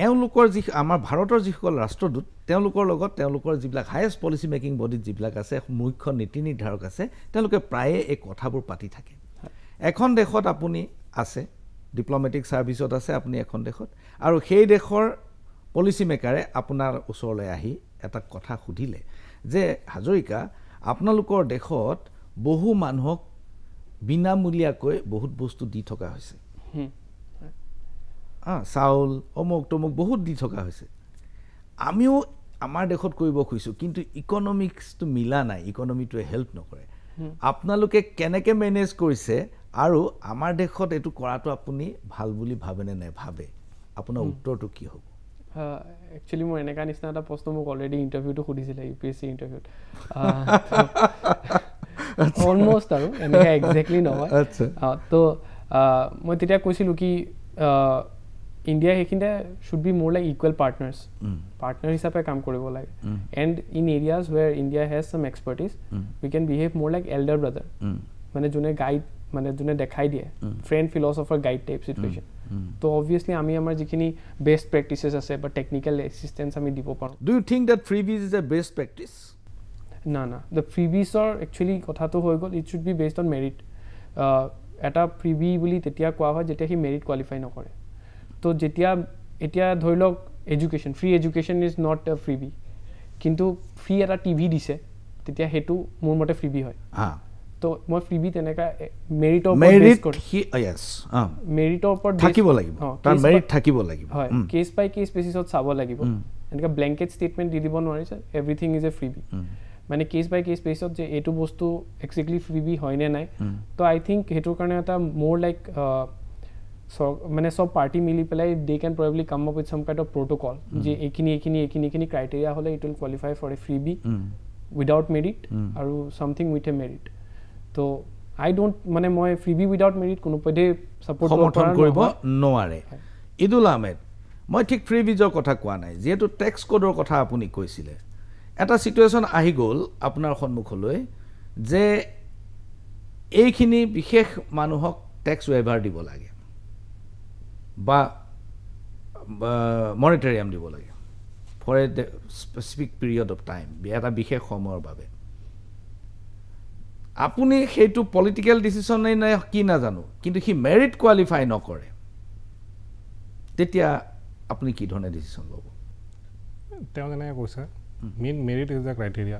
এওঁলোকৰ যি আমাৰ ভাৰতৰ যিসকল ৰাষ্ট্ৰদূত তেওঁলোকৰ লগত তেওঁলোকৰ যিবিলাক হায়েষ্ট পলিচি মেকিং বডিত যিবিলাক আছে মুখ্য নীতি নিৰ্ধাৰক আছে তেওঁলোকে প্ৰায়ে এই কথাবোৰ পাতি থাকে এখন দেশত আপুনি আছে ডিপ্ল'মেটিক ছাৰ্ভিচত আছে আপুনি এখন দেশত আৰু সেই দেশৰ পলিচি মেকাৰে আপোনাৰ ওচৰলৈ আহি এটা কথা সুধিলে যে হাজৰিকা আপোনালোকৰ দেশত বহু মানুহক বিনামূলীয়াকৈ বহুত বস্তু দি থকা হৈছে চাউল অমুক তমুক বহুত দি থকা হৈছে আমিও আমাৰ দেশত কৰিব খুজিছোঁ কিন্তু ইকনমিক্সটো মিলা নাই ইকনমিটোৱে হেল্প নকৰে আপোনালোকে কেনেকৈ মেনেজ কৰিছে আৰু আমাৰ দেশত এইটো কৰাটো আপুনি ভাল বুলি ভাবেনে নাভাবে আপোনাৰ উত্তৰটো কি হ'ব একচুৱেলি মোৰ এনেকুৱা নিচিনা এটা প্ৰশ্ন মোক অলৰেডি ইণ্টাৰভিউটো সুধিছিলে UPSC ইণ্টাৰভিউত অলমষ্ট আৰু এনেকৈ একজেক্টলি নহয় তো মই তেতিয়া কৈছিলোঁ কি ইণ্ডিয়া সেইখিনিতে should be more like equal partner হিচাপে কাম কৰিব লাগে and in areas where India has some expertise we can behave more like elder brother মানে যোনে গাইড মানে যোনে দেখাই দিয়ে friend philosopher guide type situation তো অবভিয়াছলি আমি আমাৰ যিখিনি বেষ্ট প্ৰেক্টিচেছ আছে বা টেকনিকেল এছিষ্টেঞ্চ আমি দিব পাৰোঁ do you think that freebies is a best practice না দ্য ফ্ৰীবিজৰ একচুৱেলি কথাটো হৈ গ'ল it should be based on merit এটা ফ্ৰীবি বুলি তেতিয়া কোৱা হয় যেতিয়া সি মেৰিট কোৱালিফাই নকৰে তো যেতিয়া এতিয়া ধৰি লওক education free education is not a freebie কিন্তু ফ্ৰী এটা টিভি দিছে তেতিয়া সেইটো মোৰ মতে ফ্ৰীবি হয় তো মই ফ্ৰীবি তেনেকা মেৰিটৰ ওপৰত থাকিব লাগিব তাৰ মেৰিট থাকিব লাগিব হয় কেছ বাই কেছ বেচিছত চাব লাগিব এনেকা ব্লেংকেট ষ্টেটমেণ্ট দি দিব নোৱাৰি যে এভৰিথিং ইজ এ ফ্ৰীবি মানে কেছ বাই কেছ বেচিছত যে এইটো বস্তু একজেক্টলি ফ্ৰীবি হয় নে নাই তো আই থিংক সেইটোৰ কাৰণে এটা মোৰ লাইক মানে সব পাৰ্টি মিলি পেলাই they can probably come up with some kind of protocol যে এইখিনি ক্ৰাইটেৰিয়া হ'লে it will qualify for a freebie without merit আৰু সামথিং উইথ এ মেৰিট তো আই ডোণ্ট মানে মই ফ্ৰীবি উইদাউট মেৰিট কোনোপধ্যে সমৰ্থন কৰিব নোৱাৰে ইদুল আহমেদ মই ঠিক ফ্ৰীবিজৰ কথা কোৱা নাই যিহেতু টেক্স কোডৰ কথা আপুনি কৈছিলে এটা চিটুৱেশ্যন আহি গ'ল আপোনাৰ সন্মুখলৈ যে এইখিনি বিশেষ মানুহক টেক্স ৱেভাৰ দিব লাগে বা মনিটৰিয়াম দিব লাগে for a specific period of time এটা বিশেষ সময়ৰ বাবে আপুনি সেইটো পলিটিকেল ডিচিশ্যনেই নাই কি নাজানো কিন্তু সি মেৰিট কোৱালিফাই নকৰে তেতিয়া আপুনি কি ধৰণে ডিচিশ্যন ল'ব তেওঁ যেনেকৈ কৈছে main merit is the criteria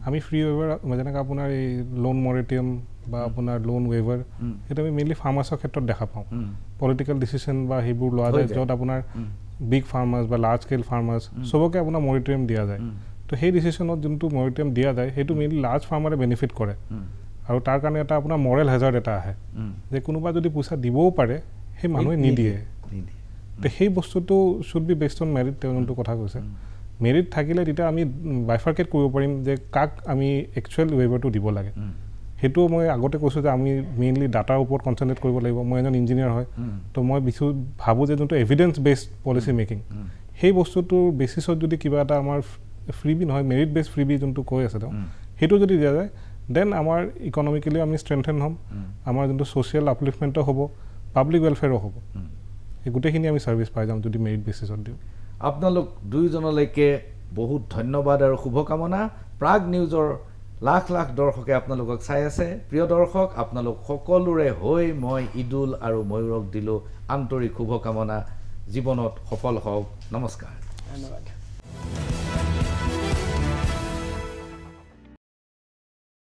আমি ফ্ৰী ৱেভাৰ যেনেকৈ আপোনাৰ এই লোন মৰিটিয়াম বা আপোনাৰ লোন ৱেভাৰ সেইটো আমি মেইনলি ফাৰ্মাৰ্ছৰ ক্ষেত্ৰত দেখা পাওঁ পলিটিকেল ডিচিশ্যন বা সেইবোৰ লোৱা যায় য'ত আপোনাৰ বিগ ফাৰ্মাৰ্ছ বা লাৰ্জ স্কেল ফাৰ্মাৰ্ছ চবকে আপোনাৰ মৰিটিয়াম দিয়া যায় তো সেই ডিচিশ্যনত যোনটো মৰিটিয়াম দিয়া যায় সেইটো মেইনলি লাৰ্জ ফাৰ্মাৰে বেনিফিট কৰে আৰু তাৰ কাৰণে এটা আপোনাৰ মৰেল হেজাৰ্ড এটা আহে যে কোনোবা যদি পইচা দিবও পাৰে সেই মানুহে নিদিয়ে তো সেই বস্তুটো should be based on merit তেওঁ যোনটো কথা কৈছে মেৰিট থাকিলে তেতিয়া আমি বাইফাৰ্কেট কৰিব পাৰিম যে কাক আমি একচুৱেল ৱেভাৰটো দিব লাগে সেইটো মই আগতে কৈছোঁ যে আমি মেইনলি ডাটাৰ ওপৰত কনচেনট্ৰেট কৰিব লাগিব মই এজন ইঞ্জিনিয়াৰ হয় তো মই ভাবোঁ যে যোনটো এভিডেঞ্চ বেছড পলিচি মেকিং সেই বস্তুটোৰ বেচিছত যদি কিবা এটা আমাৰ ফ্ৰীবি নহয় মেৰিট বেছড ফ্ৰীবি যোনটো কৈ আছে তেওঁ সেইটো যদি দিয়া যায় দেন আমাৰ ইকনমিকেলি আমি ষ্ট্ৰেংথেন হ'ম আমাৰ যোনটো ছ'চিয়েল আপলিফমেণ্টো হ'ব পাব্লিক ৱেলফেয়াৰো হ'ব এই গোটেইখিনি আমি ছাৰ্ভিচ পাই যাম যদি মেৰিট বেচিছত দিওঁ আপোনালোক দুয়োজনলৈকে বহুত ধন্যবাদ আৰু শুভকামনা প্ৰাগ নিউজৰ লাখ লাখ দৰ্শকে আপোনালোকক চাই আছে প্ৰিয় দৰ্শক আপোনালোক সকলোৰে হৈ মই ইদুল আৰু ময়ূৰক দিলোঁ আন্তৰিক শুভকামনা জীৱনত সফল হওক নমস্কাৰ ধন্যবাদ